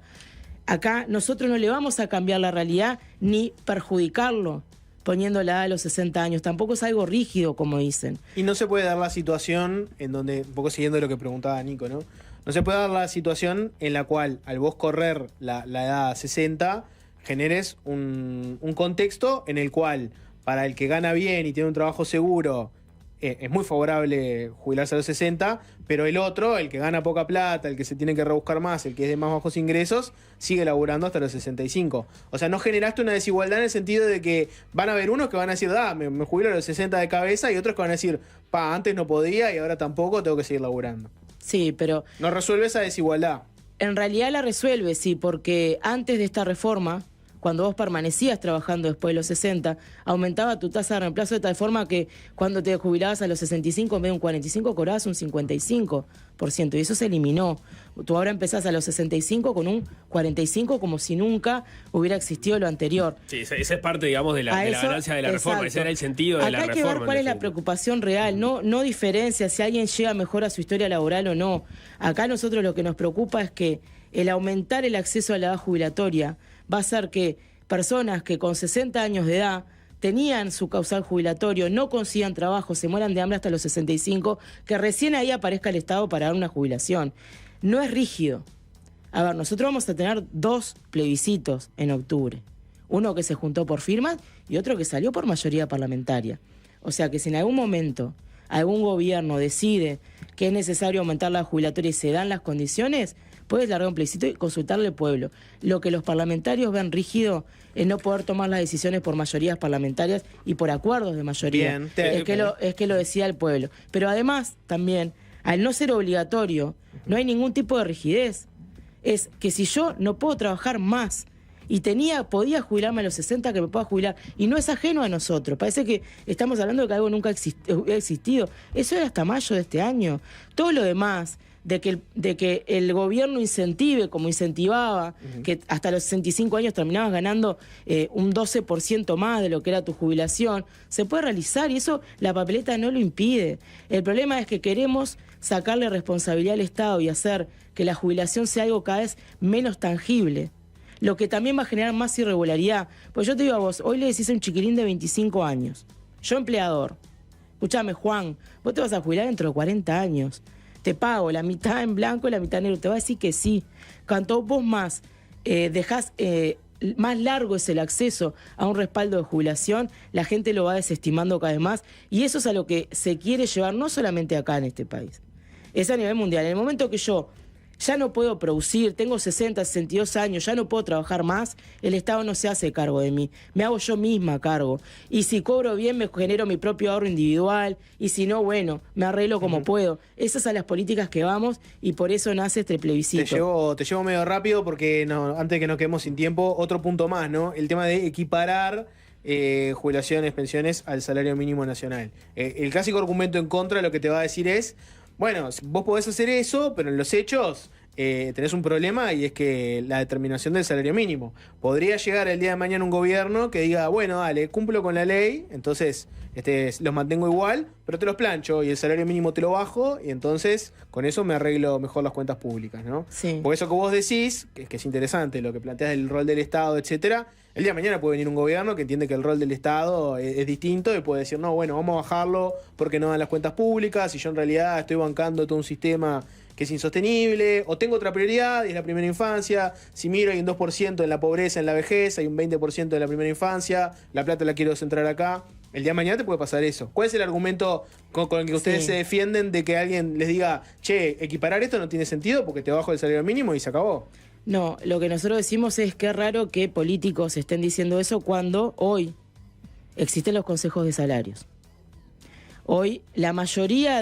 Speaker 2: Acá nosotros no le vamos a cambiar la realidad ni perjudicarlo poniendo la edad a los 60 años. Tampoco es algo rígido, como dicen.
Speaker 1: Y no se puede dar la situación en donde, un poco siguiendo lo que preguntaba Nico, ¿no? No se puede dar la situación en la cual, al vos correr la edad a 60, generes un contexto en el cual, para el que gana bien y tiene un trabajo seguro, es muy favorable jubilarse a los 60, pero el otro, el que gana poca plata, el que se tiene que rebuscar más, el que es de más bajos ingresos, sigue laburando hasta los 65. O sea, no generaste una desigualdad en el sentido de que van a haber unos que van a decir, me jubilo a los 60 de cabeza, y otros que van a decir, antes no podía y ahora tampoco, tengo que seguir laburando.
Speaker 2: Sí, pero...
Speaker 1: No resuelve esa desigualdad.
Speaker 2: En realidad la resuelve, sí, porque antes de esta reforma, cuando vos permanecías trabajando después de los 60, aumentaba tu tasa de reemplazo de tal forma que cuando te jubilabas a los 65, en vez de un 45, cobrabas un 55%, y eso se eliminó. Tú ahora empezás a los 65 con un 45%, como si nunca hubiera existido lo anterior.
Speaker 3: Sí, esa es parte, digamos, de la ganancia de la reforma, ese era el sentido de la reforma.
Speaker 2: Acá hay que ver cuál es la preocupación real, no diferencia si alguien llega mejor a su historia laboral o no. Acá nosotros lo que nos preocupa es que el aumentar el acceso a la edad jubilatoria va a hacer que personas que con 60 años de edad tenían su causal jubilatorio, no consigan trabajo, se mueran de hambre hasta los 65, que recién ahí aparezca el Estado para dar una jubilación. No es rígido. A ver, nosotros vamos a tener 2 plebiscitos en octubre. Uno que se juntó por firmas y otro que salió por mayoría parlamentaria. O sea que si en algún momento algún gobierno decide que es necesario aumentar la jubilatoria y se dan las condiciones, puedes largar un plebiscito y consultarle al pueblo. Lo que los parlamentarios ven rígido es no poder tomar las decisiones por mayorías parlamentarias y por acuerdos de mayoría.
Speaker 1: Bien,
Speaker 2: es que lo decía el pueblo. Pero además, también, al no ser obligatorio, no hay ningún tipo de rigidez. Es que si yo no puedo trabajar más y podía jubilarme a los 60, que me pueda jubilar, y no es ajeno a nosotros. Parece que estamos hablando de que algo nunca ha existido. Eso era hasta mayo de este año. Todo lo demás, de que el gobierno incentive, como incentivaba, que hasta los 65 años terminabas ganando un 12% más de lo que era tu jubilación, se puede realizar, y eso la papeleta no lo impide. El problema es que queremos sacarle responsabilidad al Estado y hacer que la jubilación sea algo cada vez menos tangible, lo que también va a generar más irregularidad. Pues yo te digo a vos, hoy le decís a un chiquilín de 25 años, yo empleador, escúchame Juan, vos te vas a jubilar dentro de 40 años, te pago la mitad en blanco y la mitad en negro, te va a decir que sí. Cuanto vos más dejás más largo es el acceso a un respaldo de jubilación, la gente lo va desestimando cada vez más, y eso es a lo que se quiere llevar no solamente acá en este país, es a nivel mundial. En el momento que yo ya no puedo producir, tengo 60, 62 años, ya no puedo trabajar más, el Estado no se hace cargo de mí, me hago yo misma cargo. Y si cobro bien, me genero mi propio ahorro individual, y si no, bueno, me arreglo como puedo. Esas son las políticas que vamos, y por eso nace este plebiscito.
Speaker 1: Te llevo medio rápido porque antes que nos quedemos sin tiempo, otro punto más, ¿no? El tema de equiparar jubilaciones, pensiones al salario mínimo nacional. El clásico argumento en contra lo que te va a decir es: bueno, vos podés hacer eso, pero en los hechos tenés un problema, y es que la determinación del salario mínimo. Podría llegar el día de mañana un gobierno que diga: bueno, dale, cumplo con la ley, entonces los mantengo igual, pero te los plancho y el salario mínimo te lo bajo, y entonces con eso me arreglo mejor las cuentas públicas, ¿no?
Speaker 2: Sí.
Speaker 1: Por eso que vos decís, que es interesante lo que planteas del rol del Estado, etcétera. El día de mañana puede venir un gobierno que entiende que el rol del Estado es distinto y puede decir: no, bueno, vamos a bajarlo porque no dan las cuentas públicas, y yo en realidad estoy bancando todo un sistema que es insostenible, o tengo otra prioridad y es la primera infancia. Si miro, hay un 2% en la pobreza, en la vejez, hay un 20% en la primera infancia, la plata la quiero centrar acá. El día de mañana te puede pasar eso. ¿Cuál es el argumento con el que ustedes se defienden de que alguien les diga: che, equiparar esto no tiene sentido porque te bajo el salario mínimo y se acabó?
Speaker 2: No, lo que nosotros decimos es que es raro que políticos estén diciendo eso cuando hoy existen los consejos de salarios. Hoy la mayoría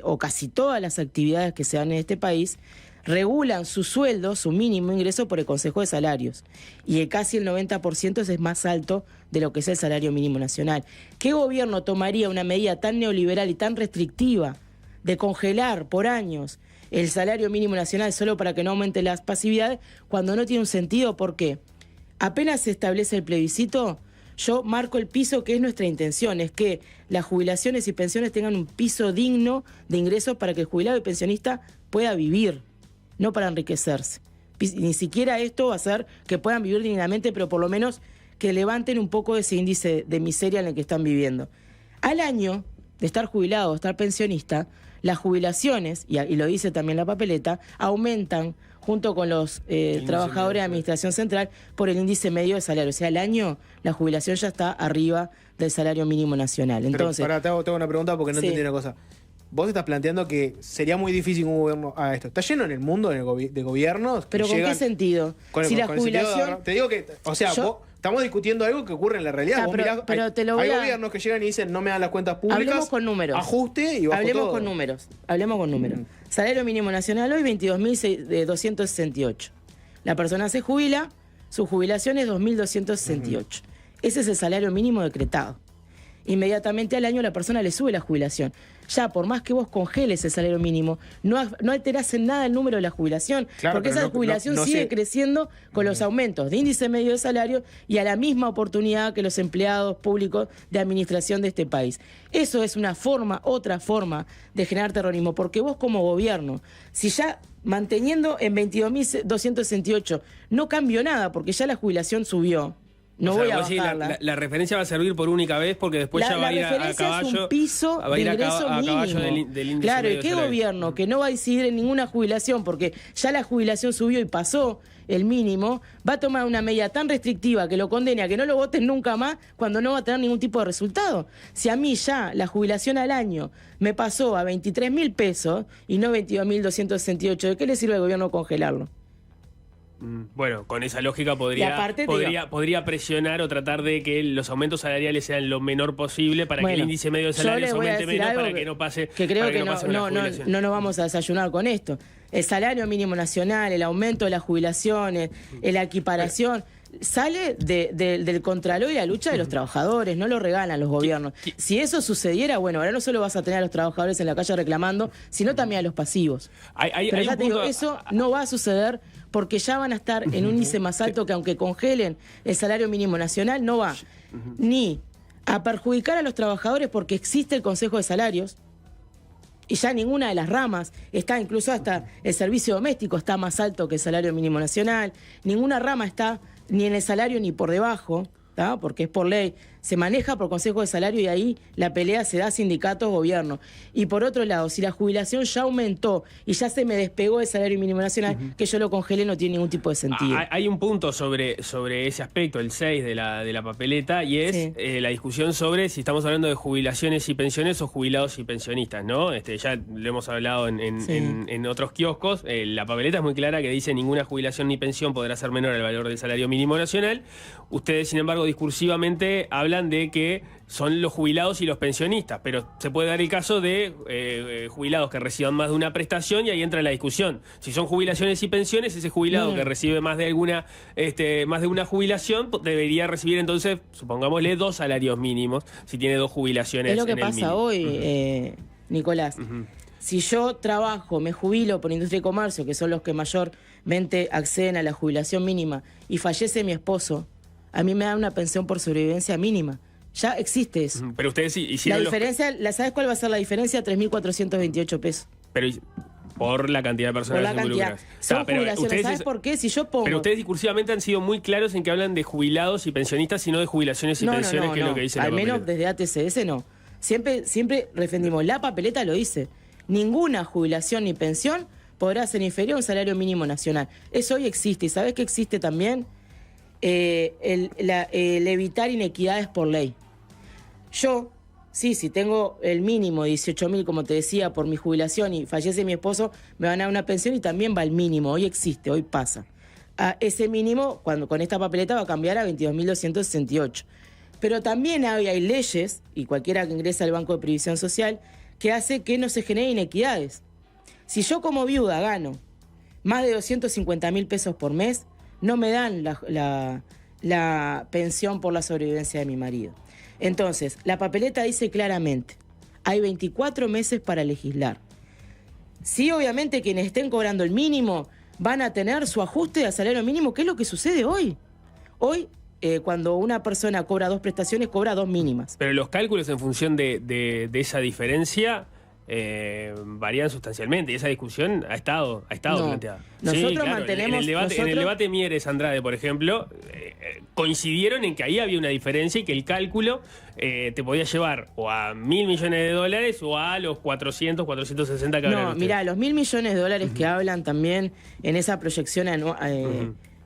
Speaker 2: o casi todas las actividades que se dan en este país regulan su sueldo, su mínimo ingreso, por el Consejo de Salarios. Y casi el 90% es más alto de lo que es el salario mínimo nacional. ¿Qué gobierno tomaría una medida tan neoliberal y tan restrictiva de congelar por años el salario mínimo nacional solo para que no aumente las pasividades cuando no tiene un sentido? ¿Por qué? Apenas se establece el plebiscito, yo marco el piso que es nuestra intención, es que las jubilaciones y pensiones tengan un piso digno de ingresos para que el jubilado y pensionista pueda vivir, no para enriquecerse. Ni siquiera esto va a hacer que puedan vivir dignamente, pero por lo menos que levanten un poco ese índice de miseria en el que están viviendo. Al año de estar jubilado o estar pensionista, las jubilaciones, y lo dice también la papeleta, aumentan junto con los trabajadores de Administración Central por el índice medio de salario. O sea, al año la jubilación ya está arriba del salario mínimo nacional. Entonces,
Speaker 1: pero pará, te hago una pregunta porque no entendí una cosa. Vos estás planteando que sería muy difícil que un gobierno haga esto. ¿Está lleno en el mundo de gobiernos?
Speaker 2: ¿Pero con qué sentido?
Speaker 1: Si la jubilación... Te digo que, o sea, estamos discutiendo algo que ocurre en la realidad. Hay gobiernos que llegan y dicen: no me dan las cuentas públicas.
Speaker 2: Hablemos con números.
Speaker 1: Ajuste y bajo
Speaker 2: Hablemos
Speaker 1: todo.
Speaker 2: Hablemos con números. Salario mínimo nacional hoy 22.268. La persona se jubila, su jubilación es 2.268. Ese es el salario mínimo decretado. Inmediatamente al año la persona le sube la jubilación. Ya, por más que vos congeles el salario mínimo, no alterás en nada el número de la jubilación,
Speaker 1: claro,
Speaker 2: porque esa jubilación sigue creciendo con los aumentos de índice medio de salario y a la misma oportunidad que los empleados públicos de administración de este país. Eso es otra forma de generar terrorismo, porque vos como gobierno, si ya manteniendo en 22.268 no cambió nada, porque ya la jubilación subió, no voy a bajarla.
Speaker 3: La referencia va a servir por única vez porque después ya va a ir a caballo.
Speaker 2: Es un piso de ingreso mínimo.
Speaker 3: Caballo del índice.
Speaker 2: Claro, ¿y qué gobierno que no va a incidir en ninguna jubilación porque ya la jubilación subió y pasó el mínimo, va a tomar una medida tan restrictiva que lo condene a que no lo voten nunca más cuando no va a tener ningún tipo de resultado? Si a mí ya la jubilación al año me pasó a 23.000 pesos y no 22.268, ¿de qué le sirve al gobierno congelarlo?
Speaker 3: Bueno, con esa lógica podría presionar o tratar de que los aumentos salariales sean lo menor posible para que el índice medio de salarios aumente menos, para que no pase.
Speaker 2: Que creo que
Speaker 3: no
Speaker 2: nos vamos a desayunar con esto. El salario mínimo nacional, el aumento de las jubilaciones, la equiparación, sale del contralor y la lucha de los trabajadores, no lo regalan los gobiernos. Si eso sucediera, bueno, ahora no solo vas a tener a los trabajadores en la calle reclamando, sino también a los pasivos. Pero ya te digo, eso no va a suceder porque ya van a estar en un índice más alto que, aunque congelen el salario mínimo nacional, no va ni a perjudicar a los trabajadores porque existe el Consejo de Salarios y ya ninguna de las ramas está, incluso hasta el servicio doméstico está más alto que el salario mínimo nacional, ninguna rama está ni en el salario ni por debajo, ¿tá? Porque es por ley. se maneja por Consejo de Salario y ahí la pelea se da sindicatos-gobierno. Y por otro lado, si la jubilación ya aumentó y ya se me despegó el salario mínimo nacional, que yo lo congelé no tiene ningún tipo de sentido.
Speaker 3: Hay un punto sobre ese aspecto, el 6 de la papeleta, y es la discusión sobre si estamos hablando de jubilaciones y pensiones o jubilados y pensionistas, ¿no? Ya lo hemos hablado en otros kioscos. La papeleta es muy clara que dice ninguna jubilación ni pensión podrá ser menor al valor del salario mínimo nacional. Ustedes, sin embargo, discursivamente hablan de que son los jubilados y los pensionistas, pero se puede dar el caso de jubilados que reciban más de una prestación y ahí entra la discusión. Si son jubilaciones y pensiones, ese jubilado que recibe más de una jubilación debería recibir entonces, supongámosle, 2 salarios mínimos si tiene 2 jubilaciones.
Speaker 2: Es lo que
Speaker 3: en el
Speaker 2: pasa
Speaker 3: mínimo.
Speaker 2: hoy, Nicolás. Si yo trabajo, me jubilo por industria y comercio, que son los que mayormente acceden a la jubilación mínima, y fallece mi esposo, a mí me dan una pensión por sobrevivencia mínima. Ya existe eso.
Speaker 3: Pero ustedes hicieron
Speaker 2: la diferencia, ¿sabes cuál va a ser la diferencia? 3.428 pesos.
Speaker 3: Pero por la cantidad de personas involucradas.
Speaker 2: Son jubilaciones. ¿Sabes por qué? Si yo pongo...
Speaker 3: Pero ustedes discursivamente han sido muy claros en que hablan de jubilados y pensionistas y no de jubilaciones y pensiones, que es lo que dice la papeleta.
Speaker 2: Al menos desde ATCS no. Siempre defendimos, la papeleta lo dice. Ninguna jubilación ni pensión podrá ser inferior a un salario mínimo nacional. Eso hoy existe. ¿Y sabes qué existe también? El evitar inequidades por ley. Yo, si tengo el mínimo 18.000, como te decía, por mi jubilación y fallece mi esposo, me van a dar una pensión y también va el mínimo. Hoy existe, hoy pasa. Ese mínimo, con esta papeleta, va a cambiar a 22.268. Pero también hay leyes, y cualquiera que ingrese al Banco de Previsión Social, que hace que no se generen inequidades. Si yo como viuda gano más de 250.000 pesos por mes, no me dan la pensión por la sobrevivencia de mi marido. Entonces, la papeleta dice claramente, hay 24 meses para legislar. Sí, obviamente quienes estén cobrando el mínimo van a tener su ajuste al salario mínimo, que es lo que sucede hoy. Hoy, cuando una persona cobra 2 prestaciones, cobra 2 mínimas.
Speaker 3: Pero los cálculos en función de esa diferencia varían sustancialmente y esa discusión ha estado planteada.
Speaker 2: Nosotros mantenemos...
Speaker 3: En el debate Mieres-Andrade, por ejemplo, coincidieron en que ahí había una diferencia y que el cálculo te podía llevar o a $1.000 millones o a los 460 que hablan ustedes.
Speaker 2: Mirá, los $1.000 millones que hablan también en esa proyección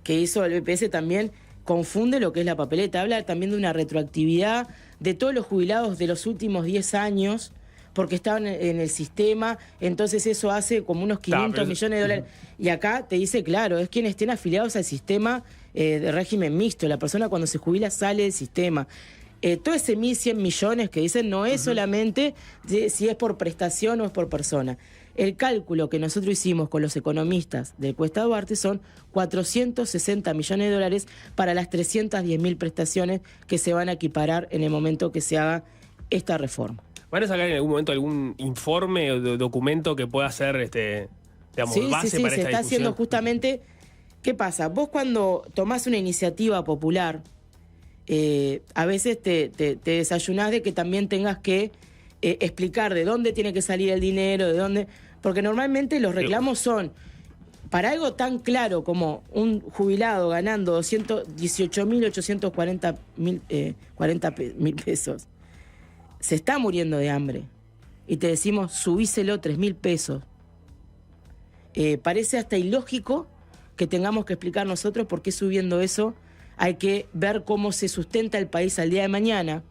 Speaker 2: que hizo el BPS también confunde lo que es la papeleta. Habla también de una retroactividad de todos los jubilados de los últimos 10 años porque estaban en el sistema, entonces eso hace como unos 500 millones de dólares. Y acá te dice, claro, es quienes estén afiliados al sistema de régimen mixto. La persona cuando se jubila sale del sistema. Todo ese 1.100 millones que dicen no es solamente si es por prestación o es por persona. El cálculo que nosotros hicimos con los economistas del Cuesta Duarte son 460 millones de dólares para las 310.000 prestaciones que se van a equiparar en el momento que se haga esta reforma.
Speaker 3: ¿Van a sacar en algún momento algún informe o documento que pueda ser base para esta discusión?
Speaker 2: Se está haciendo justamente. ¿Qué pasa? Vos cuando tomás una iniciativa popular, a veces te desayunás de que también tengas que explicar de dónde tiene que salir el dinero, de dónde... Porque normalmente los reclamos son, para algo tan claro como un jubilado ganando 18.840.000 pesos, se está muriendo de hambre, y te decimos, subíselo 3.000 pesos. Parece hasta ilógico que tengamos que explicar nosotros por qué subiendo eso. Hay que ver cómo se sustenta el país al día de mañana,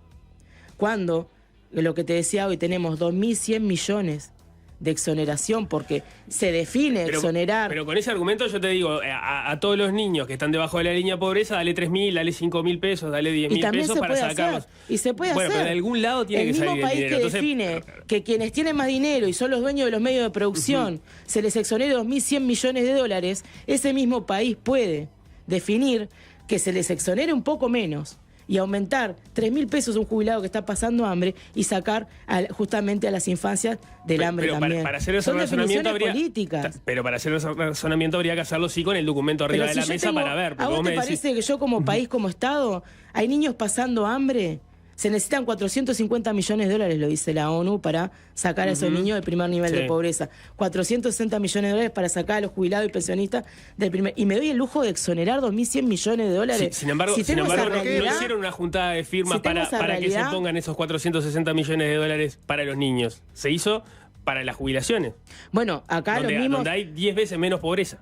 Speaker 2: cuando, lo que te decía hoy, tenemos 2.100 millones de exoneración, porque se define exonerar.
Speaker 3: Pero con ese argumento yo te digo, a todos los niños que están debajo de la línea de pobreza, dale 3.000, dale 5.000 pesos, dale 10.000 pesos para sacarlos.
Speaker 2: Y se puede hacer.
Speaker 3: Pero de algún lado tiene que salir el dinero.
Speaker 2: El mismo país que define que quienes tienen más dinero y son los dueños de los medios de producción, se les exonere 2.100 millones de dólares, ese mismo país puede definir que se les exonere un poco menos y aumentar 3.000 pesos a un jubilado que está pasando hambre y sacar justamente a las infancias del hambre también.
Speaker 3: Para hacer ese razonamiento
Speaker 2: políticas.
Speaker 3: Pero para hacer ese razonamiento habría que hacerlo sí con el documento arriba de la mesa para ver.
Speaker 2: ¿A vos te parece que yo como país, como Estado, hay niños pasando hambre Se necesitan 450 millones de dólares, lo dice la ONU, para sacar a esos niños del primer nivel de pobreza. 460 millones de dólares para sacar a los jubilados y pensionistas del primer... Y me doy el lujo de exonerar 2.100 millones de dólares.
Speaker 3: Sin embargo, no hicieron una juntada de firmas para que se pongan esos 460 millones de dólares para los niños. Se hizo para las jubilaciones.
Speaker 2: Bueno, acá
Speaker 3: donde hay 10 veces menos pobreza.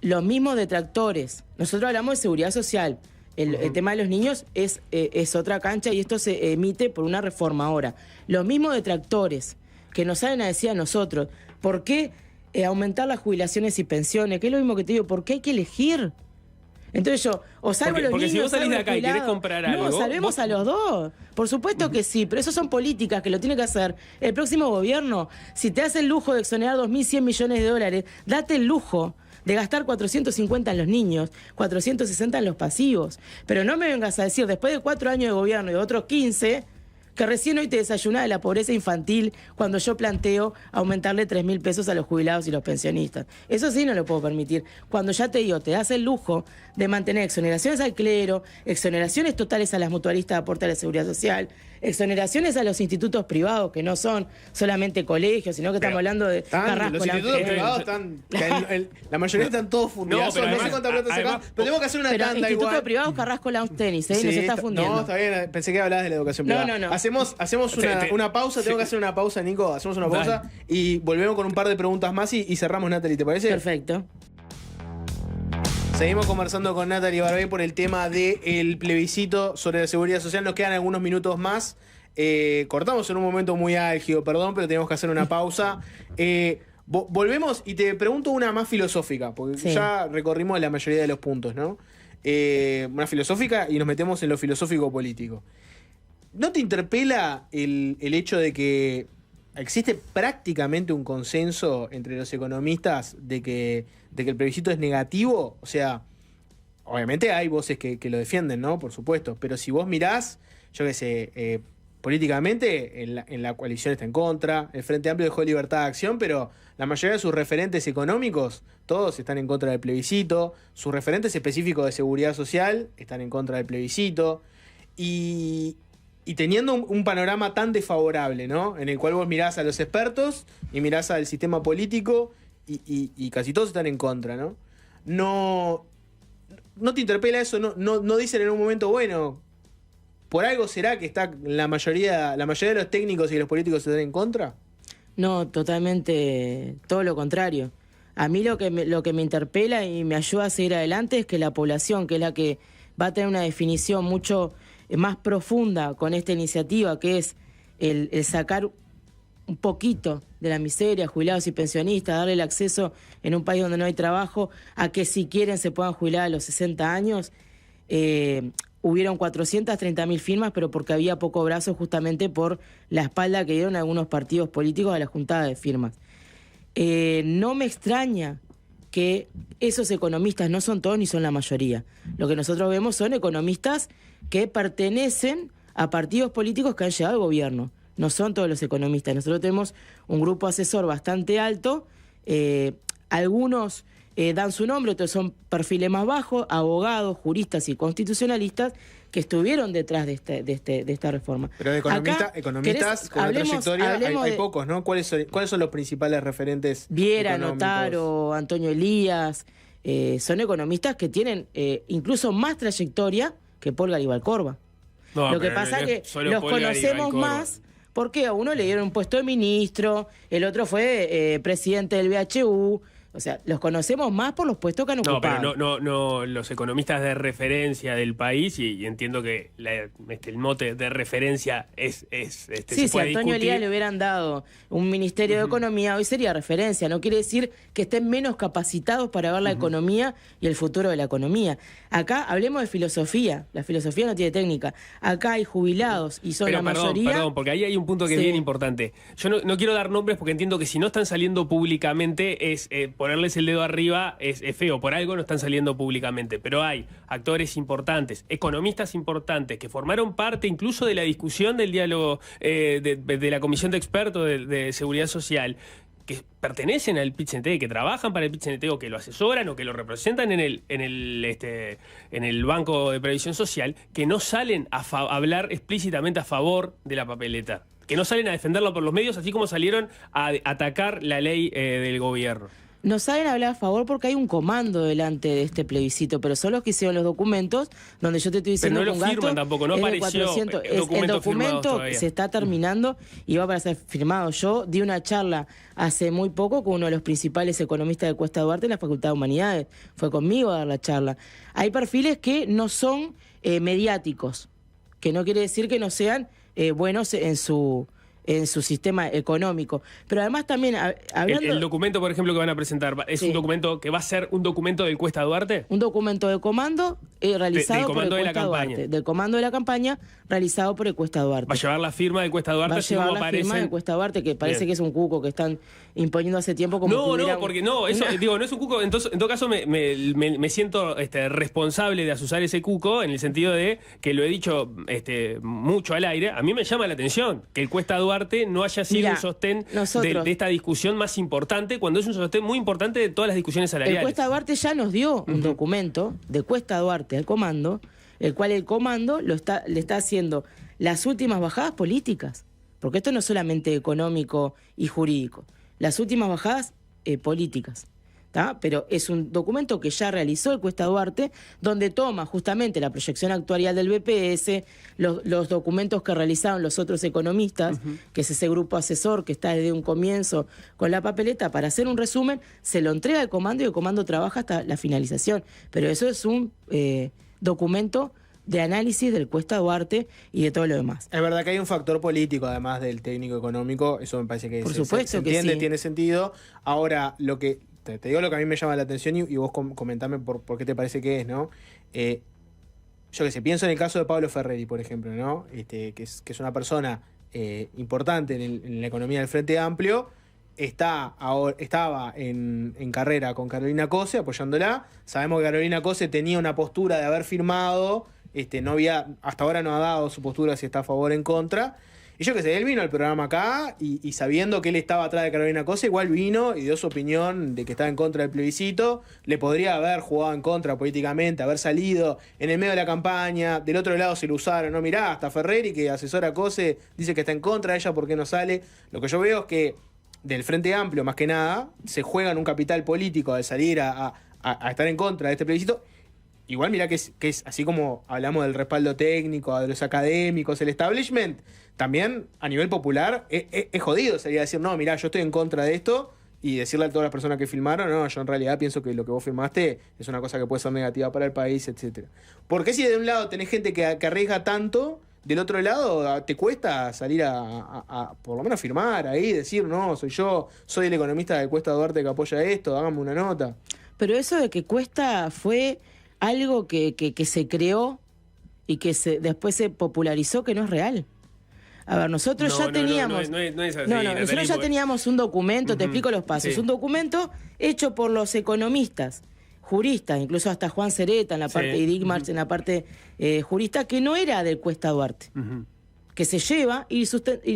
Speaker 2: Los mismos detractores. Nosotros hablamos de seguridad social. El tema de los niños es otra cancha y esto se emite por una reforma ahora. Los mismos detractores que nos salen a decir a nosotros, ¿por qué aumentar las jubilaciones y pensiones? Que es lo mismo que te digo, ¿por qué hay que elegir? Entonces yo, o salvo a los niños...
Speaker 3: Porque si vos salís de acá y querés comprar algo...
Speaker 2: No, salvemos a los dos. Por supuesto que sí, pero eso son políticas que lo tiene que hacer el próximo gobierno. Si te hace el lujo de exonerar 2.100 millones de dólares, date el lujo de gastar 450 en los niños, 460 en los pasivos. Pero no me vengas a decir, después de 4 años de gobierno y de otros 15, que recién hoy te desayunás de la pobreza infantil cuando yo planteo aumentarle 3.000 pesos a los jubilados y los pensionistas. Eso sí no lo puedo permitir. Cuando ya te digo, te das el lujo de mantener exoneraciones al clero, exoneraciones totales a las mutualistas de aporte a la seguridad social, exoneraciones a los institutos privados, que no son solamente colegios, sino que estamos hablando de Carrasco.
Speaker 1: Los institutos privados están... la mayoría están todos fundidos. No sé cuánta plata sacan, pero tenemos que hacer una tanda igual.
Speaker 2: Instituto privado Carrasco Lounge Tennis, nos está fundiendo.
Speaker 1: No, está bien, pensé que hablabas de la educación privada.
Speaker 2: No.
Speaker 1: Hacemos una pausa, tengo que hacer una pausa, Nico, hacemos una pausa y volvemos con un par de preguntas más y cerramos, Natalie, ¿te parece?
Speaker 2: Perfecto.
Speaker 1: Seguimos conversando con Natalie Barbey por el tema del plebiscito sobre la seguridad social. Nos quedan algunos minutos más. Cortamos en un momento muy álgido, perdón, pero tenemos que hacer una pausa. Volvemos y te pregunto una más filosófica, porque ya recorrimos la mayoría de los puntos, ¿no? Una filosófica y nos metemos en lo filosófico político. ¿No te interpela el hecho de que existe prácticamente un consenso entre los economistas de que el plebiscito es negativo? O sea, obviamente hay voces que lo defienden, ¿no? Por supuesto. Pero si vos mirás, yo qué sé, políticamente en la coalición está en contra, el Frente Amplio dejó libertad de acción, pero la mayoría de sus referentes económicos, todos están en contra del plebiscito. Sus referentes específicos de seguridad social están en contra del plebiscito. Y teniendo un panorama tan desfavorable, ¿no? En el cual vos mirás a los expertos y mirás al sistema político y casi todos están en contra, ¿no? ¿No te interpela eso? ¿No dicen en un momento, bueno, por algo será que está la mayoría de los técnicos y los políticos están en contra?
Speaker 2: No, totalmente todo lo contrario. A mí lo que me interpela y me ayuda a seguir adelante es que la población, que es la que va a tener una definición mucho más profunda con esta iniciativa, que es el sacar un poquito de la miseria, jubilados y pensionistas, darle el acceso en un país donde no hay trabajo, a que si quieren se puedan jubilar a los 60 años. Hubieron 430.000 firmas, pero porque había poco brazo justamente por la espalda que dieron algunos partidos políticos a la juntada de firmas. No me extraña que esos economistas, no son todos ni son la mayoría. Lo que nosotros vemos son economistas que pertenecen a partidos políticos que han llegado al gobierno. No son todos los economistas. Nosotros tenemos un grupo asesor bastante alto. Algunos dan su nombre, otros son perfiles más bajos, abogados, juristas y constitucionalistas que estuvieron detrás de esta reforma.
Speaker 1: Pero de economistas con trayectoria hay pocos, ¿no? ¿Cuáles son los principales referentes?
Speaker 2: Viera, Notaro, Antonio Elías. Son economistas que tienen incluso más trayectoria que Paul Garibay Corba. Lo que pasa es que los conocemos más porque a uno le dieron un puesto de ministro, el otro fue presidente del BHU. O sea, los conocemos más por los puestos que han ocupado.
Speaker 3: Pero no, los economistas de referencia del país, y entiendo que el mote de referencia es
Speaker 2: sí, si a Antonio Elías le hubieran dado un ministerio de Economía, hoy sería referencia. No quiere decir que estén menos capacitados para ver la economía y el futuro de la economía. Acá hablemos de filosofía. La filosofía no tiene técnica. Acá hay jubilados y son mayoría...
Speaker 3: Perdón, porque ahí hay un punto que es bien importante. Yo no quiero dar nombres porque entiendo que si no están saliendo públicamente es... ponerles el dedo arriba es feo, por algo no están saliendo públicamente, pero hay actores importantes, economistas importantes, que formaron parte incluso de la discusión del diálogo de la Comisión de Expertos de Seguridad Social, que pertenecen al PIT-CNT, que trabajan para el PIT-CNT o que lo asesoran o que lo representan en el Banco de Previsión Social, que no salen a hablar explícitamente a favor de la papeleta, que no salen a defenderla por los medios, así como salieron a atacar la ley del gobierno.
Speaker 2: No saben hablar a favor porque hay un comando delante de este plebiscito, pero son los que hicieron los documentos donde yo te estoy diciendo
Speaker 3: pero no lo firman tampoco, no apareció
Speaker 2: el documento se está terminando y va para ser firmado. Yo di una charla hace muy poco con uno de los principales economistas de Cuesta Duarte en la Facultad de Humanidades. Fue conmigo a dar la charla. Hay perfiles que no son mediáticos, que no quiere decir que no sean buenos en su sistema económico. Pero además también, hablando...
Speaker 3: El documento, por ejemplo, que van a presentar, ¿es un documento que va a ser un documento del Cuesta Duarte?
Speaker 2: Un documento de comando realizado por el Cuesta Duarte. Del comando de la campaña realizado por el Cuesta Duarte.
Speaker 3: ¿Va a llevar la firma del Cuesta Duarte?
Speaker 2: Va a llevar la firma del Cuesta Duarte, que parece
Speaker 3: Bien.
Speaker 2: que es un cuco que están imponiendo hace tiempo como
Speaker 3: porque no es un cuco. Entonces, en todo caso, me siento responsable de asusar ese cuco, en el sentido de que lo he dicho mucho al aire. A mí me llama la atención que el Cuesta Duarte no haya sido un sostén de esta discusión más importante, cuando es un sostén muy importante de todas las discusiones salariales.
Speaker 2: El Cuesta Duarte ya nos dio un documento de Cuesta Duarte al comando, el cual el comando le está haciendo las últimas bajadas políticas, porque esto no es solamente económico y jurídico, las últimas bajadas políticas. Pero es un documento que ya realizó el Cuesta Duarte, donde toma justamente la proyección actuarial del BPS, los documentos que realizaron los otros economistas, que es ese grupo asesor que está desde un comienzo con la papeleta, para hacer un resumen, se lo entrega al comando y el comando trabaja hasta la finalización. Pero eso es un documento de análisis del Cuesta Duarte y de todo lo demás.
Speaker 1: Es verdad que hay un factor político, además del técnico económico, eso me parece que
Speaker 2: Por supuesto
Speaker 1: se entiende,
Speaker 2: que sí.
Speaker 1: Tiene sentido. Ahora, te digo lo que a mí me llama la atención y vos comentame por qué te parece que es, ¿no? Yo que sé, pienso en el caso de Pablo Ferreri, por ejemplo, ¿no? Que es una persona importante en la economía del Frente Amplio, estaba en carrera con Carolina Cose, apoyándola. Sabemos que Carolina Cose tenía una postura de haber firmado, hasta ahora no ha dado su postura si está a favor o en contra. Y yo qué sé, él vino al programa acá y sabiendo que él estaba atrás de Carolina Cose, igual vino y dio su opinión de que estaba en contra del plebiscito. Le podría haber jugado en contra políticamente, haber salido en el medio de la campaña. Del otro lado se lo usaron, ¿no? Mirá, hasta Ferreri, que asesora a Cose, dice que está en contra de ella, ¿por qué no sale? Lo que yo veo es que del Frente Amplio, más que nada, se juegan un capital político al salir a estar en contra de este plebiscito. Igual mirá que es así como hablamos del respaldo técnico, de los académicos, el establishment, también a nivel popular es jodido, sería decir, no, mirá, yo estoy en contra de esto, y decirle a todas las personas que filmaron, no, yo en realidad pienso que lo que vos firmaste es una cosa que puede ser negativa para el país, etcétera. ¿Por qué si de un lado tenés gente que arriesga tanto, del otro lado te cuesta salir a por lo menos firmar ahí, decir, no, soy el economista del Cuesta Duarte que apoya esto, hágame una nota?
Speaker 2: Pero eso de que Cuesta fue algo que se creó y que después se popularizó, que no es real. A ver, nosotros ya teníamos...
Speaker 3: No es así,
Speaker 2: nosotros ya teníamos un documento, te explico los pasos. Sí. Un documento hecho por los economistas, juristas, incluso hasta Juan Cereta en la parte, y Dick March en la parte jurista, que no era del Cuesta Duarte, que se lleva y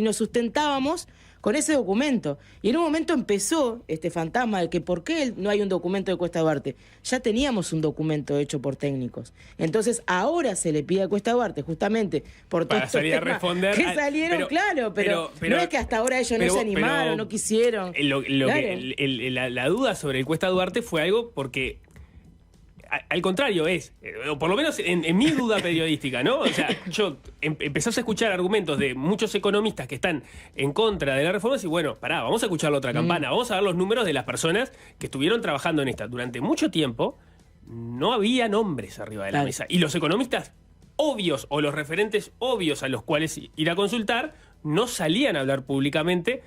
Speaker 2: nos sustentábamos con ese documento. Y en un momento empezó este fantasma de que ¿por qué no hay un documento de Cuesta Duarte? Ya teníamos un documento hecho por técnicos. Entonces ahora se le pide a Cuesta Duarte justamente por todo
Speaker 3: para salir a responder.
Speaker 2: Que salieron, pero no es que hasta ahora ellos no se animaron, no quisieron.
Speaker 3: La duda sobre el Cuesta Duarte fue algo porque... Al contrario, o por lo menos en mi duda periodística, ¿no? O sea, yo empezás a escuchar argumentos de muchos economistas que están en contra de la reforma y bueno, vamos a escuchar la otra campana, vamos a ver los números de las personas que estuvieron trabajando en esta. Durante mucho tiempo no había nombres arriba de la mesa. Y los economistas obvios o los referentes obvios a los cuales ir a consultar no salían a hablar públicamente.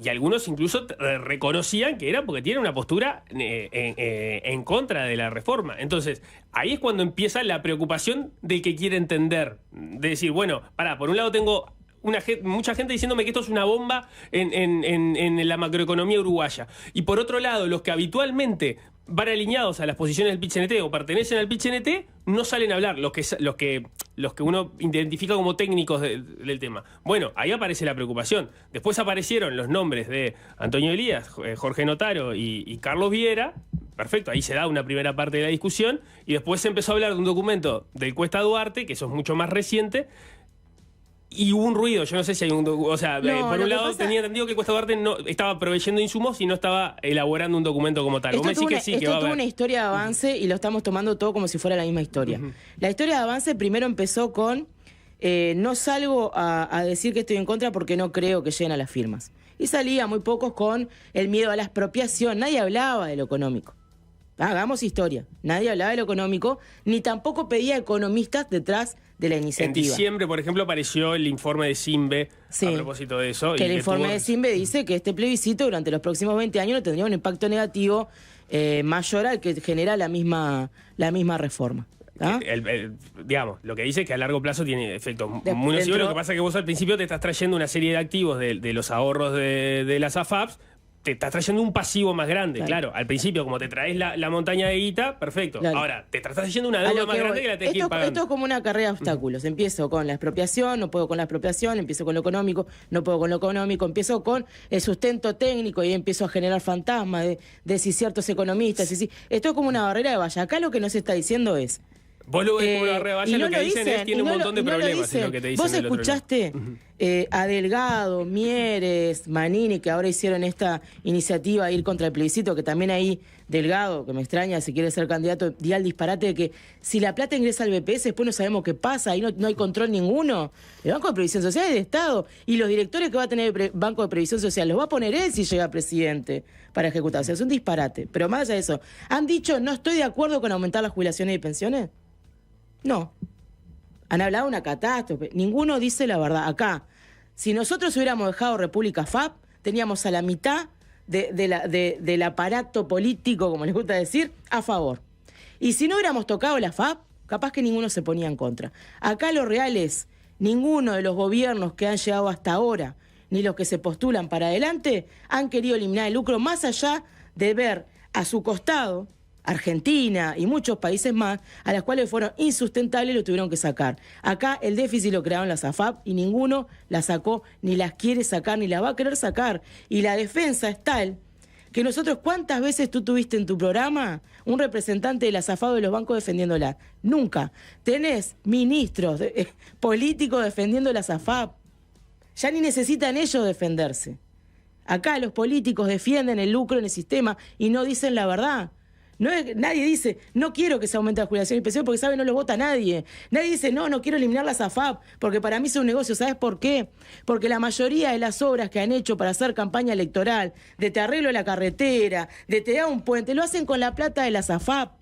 Speaker 3: Y algunos incluso reconocían que era porque tienen una postura en contra de la reforma. Entonces, ahí es cuando empieza la preocupación del que quiere entender. De decir, bueno, por un lado tengo mucha gente diciéndome que esto es una bomba en la macroeconomía uruguaya. Y por otro lado, los que habitualmente van alineados a las posiciones del PIT-CNT o pertenecen al PIT-CNT, no salen a hablar los que uno identifica como técnicos del tema. Bueno, ahí aparece la preocupación. Después aparecieron los nombres de Antonio Elías, Jorge Notaro y Carlos Viera. Perfecto, ahí se da una primera parte de la discusión y después se empezó a hablar de un documento del Cuesta Duarte, que eso es mucho más reciente. Y hubo un ruido, yo no sé si hay o sea, por un lado tenía entendido que Cuesta Duarte no estaba proveyendo insumos y no estaba elaborando un documento como tal.
Speaker 2: Esto tuvo una historia de avance y lo estamos tomando todo como si fuera la misma historia. La historia de avance primero empezó con no salgo a decir que estoy en contra porque no creo que lleguen a las firmas. Y salía muy pocos con el miedo a la expropiación, nadie hablaba de lo económico. Hagamos historia. Nadie hablaba de lo económico, ni tampoco pedía economistas detrás de la iniciativa.
Speaker 3: En diciembre, por ejemplo, apareció el informe de Simbe a propósito de eso.
Speaker 2: Que el informe de Simbe dice que este plebiscito durante los próximos 20 años tendría un impacto negativo mayor al que genera la misma reforma.
Speaker 3: Digamos, lo que dice es que a largo plazo tiene efectos muy nocivos. Lo que pasa es que vos al principio te estás trayendo una serie de activos de los ahorros de las AFAPs, te estás trayendo un pasivo más grande, claro. Al principio, como te traes la montaña de guita, perfecto. Claro. Ahora, te estás trayendo una deuda más grande que la tenés que ir pagando.
Speaker 2: Esto es como una carrera de obstáculos. Empiezo con la expropiación, no puedo con la expropiación, empiezo con lo económico, no puedo con lo económico, empiezo con el sustento técnico y empiezo a generar fantasmas de si ciertos economistas. Esto es como una barrera de valla. Acá lo que nos está diciendo es...
Speaker 3: Vos lo ves como la reballa, lo que dicen es tiene un montón de problemas. Es lo que te dicen.
Speaker 2: Vos escuchaste a Delgado, Mieres, Manini, que ahora hicieron esta iniciativa de ir contra el plebiscito, que también ahí Delgado, que me extraña, si quiere ser candidato, di al disparate de que si la plata ingresa al BPS, después no sabemos qué pasa, ahí no hay control ninguno. El Banco de Previsión Social es del Estado, y los directores que va a tener el Banco de Previsión Social los va a poner él si llega presidente para ejecutar. O sea, es un disparate. Pero más allá de eso, ¿han dicho no estoy de acuerdo con aumentar las jubilaciones y pensiones? No. Han hablado de una catástrofe. Ninguno dice la verdad. Acá, si nosotros hubiéramos dejado República FAP, teníamos a la mitad del aparato político, como les gusta decir, a favor. Y si no hubiéramos tocado la FAP, capaz que ninguno se ponía en contra. Acá lo real es, ninguno de los gobiernos que han llegado hasta ahora, ni los que se postulan para adelante, han querido eliminar el lucro, más allá de ver a su costado Argentina y muchos países más, a las cuales fueron insustentables y lo tuvieron que sacar. Acá el déficit lo crearon las AFAP y ninguno la sacó, ni las quiere sacar, ni la va a querer sacar. Y la defensa es tal que nosotros, ¿cuántas veces tú tuviste en tu programa un representante de las AFAP de los bancos defendiéndola? Nunca. Tenés ministros políticos defendiendo las AFAP. Ya ni necesitan ellos defenderse. Acá los políticos defienden el lucro en el sistema y no dicen la verdad. Nadie dice, no quiero que se aumente la jubilación y pensión porque sabe no lo vota nadie. Nadie dice, no quiero eliminar las AFAP porque para mí es un negocio. ¿Sabes por qué? Porque la mayoría de las obras que han hecho para hacer campaña electoral, de te arreglo la carretera, de te da un puente, lo hacen con la plata de las AFAP.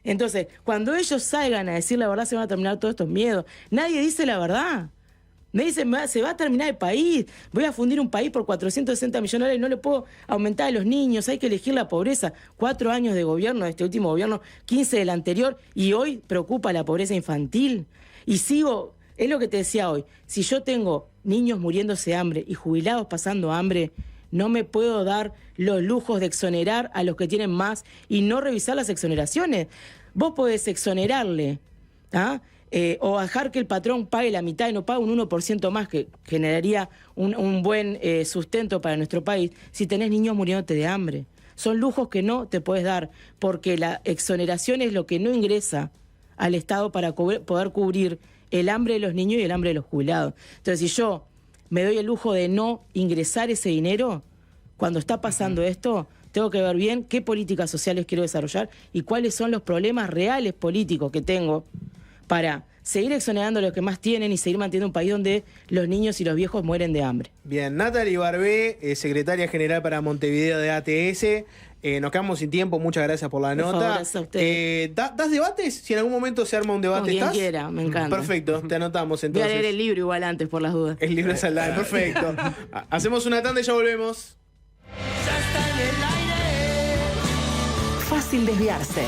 Speaker 2: Entonces, cuando ellos salgan a decir la verdad, se van a terminar todos estos miedos. Nadie dice la verdad. Me dicen, se va a terminar el país, voy a fundir un país por 460 millones de dólares, no le puedo aumentar a los niños, hay que elegir la pobreza. 4 años de gobierno, de este último gobierno, 15 del anterior, y hoy preocupa la pobreza infantil. Y sigo, es lo que te decía hoy, si yo tengo niños muriéndose de hambre y jubilados pasando hambre, no me puedo dar los lujos de exonerar a los que tienen más y no revisar las exoneraciones. Vos podés exonerarle, o dejar que el patrón pague la mitad y no pague un 1% más, que generaría un buen sustento para nuestro país, si tenés niños muriéndote de hambre. Son lujos que no te puedes dar, porque la exoneración es lo que no ingresa al Estado para poder cubrir el hambre de los niños y el hambre de los jubilados. Entonces, si yo me doy el lujo de no ingresar ese dinero, cuando está pasando esto, tengo que ver bien qué políticas sociales quiero desarrollar y cuáles son los problemas reales políticos que tengo para seguir exonerando a los que más tienen y seguir manteniendo un país donde los niños y los viejos mueren de hambre.
Speaker 1: Bien, Natalie Barbé, secretaria general para Montevideo de ATS. Nos quedamos sin tiempo, muchas gracias por la nota.
Speaker 2: Gracias a ustedes.
Speaker 1: ¿Das debates? Si en algún momento se arma un debate,
Speaker 2: Con quien
Speaker 1: ¿estás?
Speaker 2: quiera, me encanta.
Speaker 1: Perfecto, te anotamos entonces.
Speaker 2: Voy a leer el libro igual antes, por las dudas.
Speaker 1: El libro es al lado, perfecto. Hacemos una tanda y ya volvemos.
Speaker 4: Fácil desviarse.